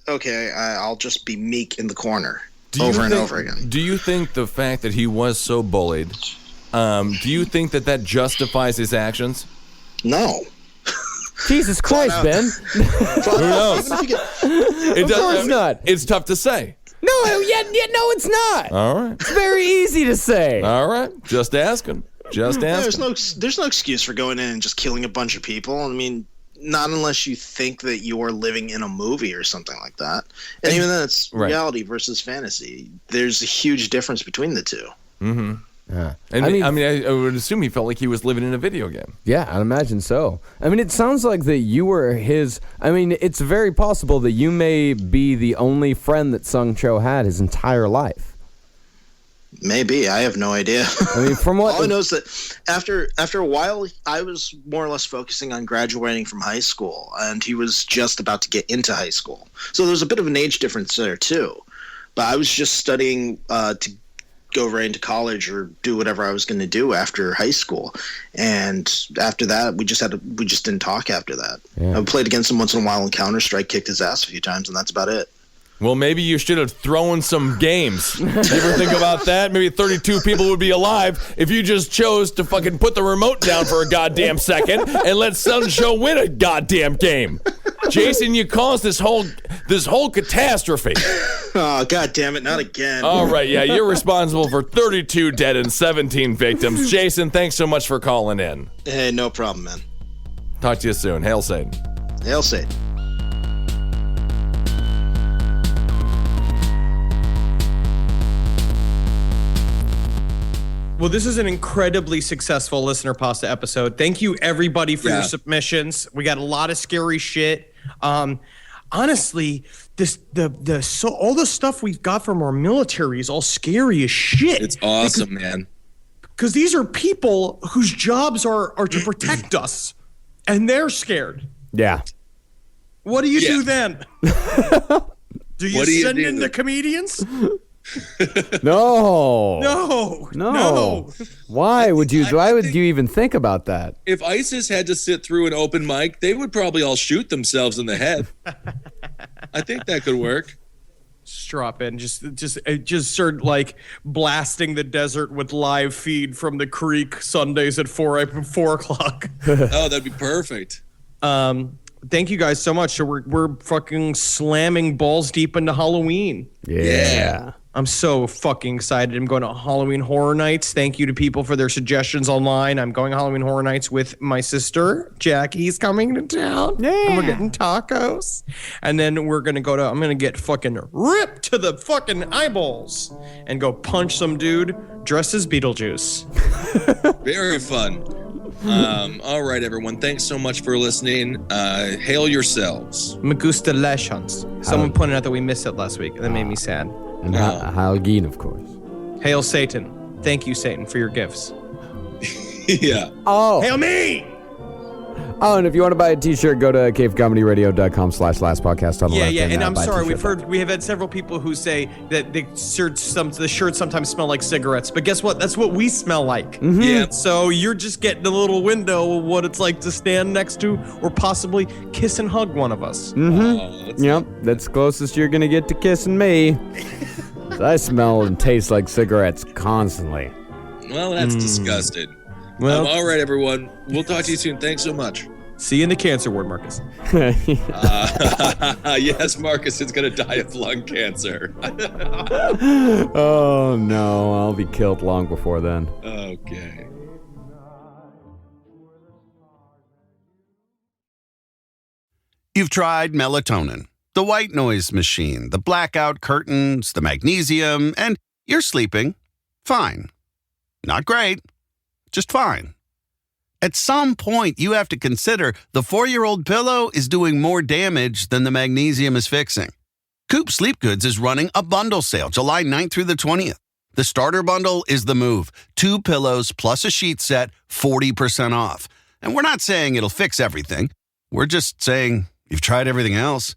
okay, I'll just be meek in the corner. Over and over again. Do you think the fact that he was so bullied, do you think that justifies his actions? No. Jesus Christ, Ben. Who knows? Of course not. It's tough to say. No, no, it's not. All right. It's very easy to say. All right. Just asking. There's no excuse for going in and just killing a bunch of people. I mean, not unless you think that you're living in a movie or something like that. And even then, it's reality versus fantasy. There's a huge difference between the two. Mm-hmm. Yeah. And I would assume he felt like he was living in a video game. Yeah, I'd imagine so. I mean, it sounds like that you were his... I mean, it's very possible that you may be the only friend that Seung Cho had his entire life. Maybe. I have no idea. I mean, from what all I know is that after a while, I was more or less focusing on graduating from high school, and he was just about to get into high school. So there's a bit of an age difference there too. But I was just studying to go right into college or do whatever I was going to do after high school. And after that, we just didn't talk after that. Yeah. I played against him once in a while in Counter-Strike, kicked his ass a few times, and that's about it. Well, maybe you should have thrown some games. You ever think about that? Maybe 32 people would be alive if you just chose to fucking put the remote down for a goddamn second and let Seung Cho win a goddamn game. Jason, you caused this whole catastrophe. Oh, God damn it, not again. All right, yeah, you're responsible for 32 dead and 17 victims. Jason, thanks so much for calling in. Hey, no problem, man. Talk to you soon. Hail Satan. Hail Satan. Well, this is an incredibly successful Listenerpasta episode. Thank you, everybody, for your submissions. We got a lot of scary shit. Honestly, all the stuff we've got from our military is all scary as shit. It's awesome, man. Because these are people whose jobs are to protect us, and they're scared. Yeah. What do you do then? Do you send in the comedians? No. Why would you even think about that? If ISIS had to sit through an open mic, they would probably all shoot themselves in the head. I think that could work. Just drop in, just start like blasting the desert with live feed from the creek Sundays at 4 o'clock. Oh, that'd be perfect. Thank you guys so much. So we're fucking slamming balls deep into Halloween. Yeah. I'm so fucking excited. I'm going to Halloween Horror Nights. Thank you to people for their suggestions online. I'm going Halloween Horror Nights with my sister. Jackie's coming to town. Yeah. And we're getting tacos. And then we're going to I'm going to get fucking ripped to the fucking eyeballs and go punch some dude dressed as Beetlejuice. Very fun. All right, everyone. Thanks so much for listening. Hail yourselves. Me gusta lesions. Someone pointed out that we missed it last week, and that made me sad. And Heil Geen, of course. Hail Satan. Thank you, Satan, for your gifts. Yeah. Oh. Hail me! Oh, and if you want to buy a t-shirt, go to cavecomedyradio.com/lastpodcast on the left. Yeah, and I'm sorry, we have had several people who say that the shirts sometimes smell like cigarettes, but guess what? That's what we smell like. Mm-hmm. Yeah. So you're just getting a little window of what it's like to stand next to or possibly kiss and hug one of us. Mm-hmm. Yep, that's closest you're gonna get to kissing me. I smell and taste like cigarettes constantly. Well, that's disgusting. Well, all right, everyone. We'll talk to you soon. Thanks so much. See you in the cancer ward, Marcus. Yes, Marcus is going to die of lung cancer. Oh, no. I'll be killed long before then. Okay. You've tried melatonin, the white noise machine, the blackout curtains, the magnesium, and you're sleeping fine. Not great. Just fine. At some point, you have to consider the 4-year-old pillow is doing more damage than the magnesium is fixing. Coop Sleep Goods is running a bundle sale July 9th through the 20th. The starter bundle is the move. 2 pillows plus a sheet set, 40% off. And we're not saying it'll fix everything. We're just saying you've tried everything else.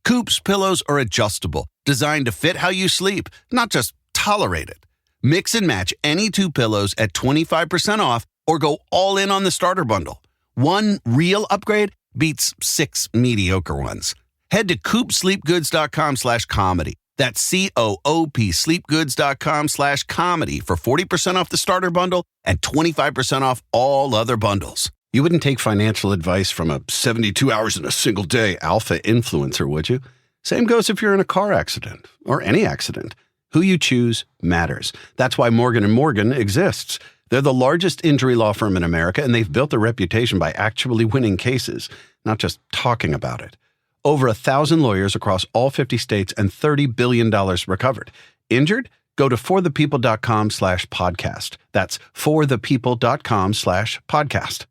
Coop's pillows are adjustable, designed to fit how you sleep, not just tolerate it. Mix and match any 2 pillows at 25% off or go all in on the starter bundle. One real upgrade beats 6 mediocre ones. Head to coopsleepgoods.com/comedy. That's COOP sleepgoods.com/comedy for 40% off the starter bundle and 25% off all other bundles. You wouldn't take financial advice from a 72 hours in a single day alpha influencer, would you? Same goes if you're in a car accident or any accident. Who you choose matters. That's why Morgan & Morgan exists. They're the largest injury law firm in America, and they've built a reputation by actually winning cases, not just talking about it. Over 1,000 lawyers across all 50 states and $30 billion recovered. Injured? Go to forthepeople.com/podcast. That's forthepeople.com/podcast.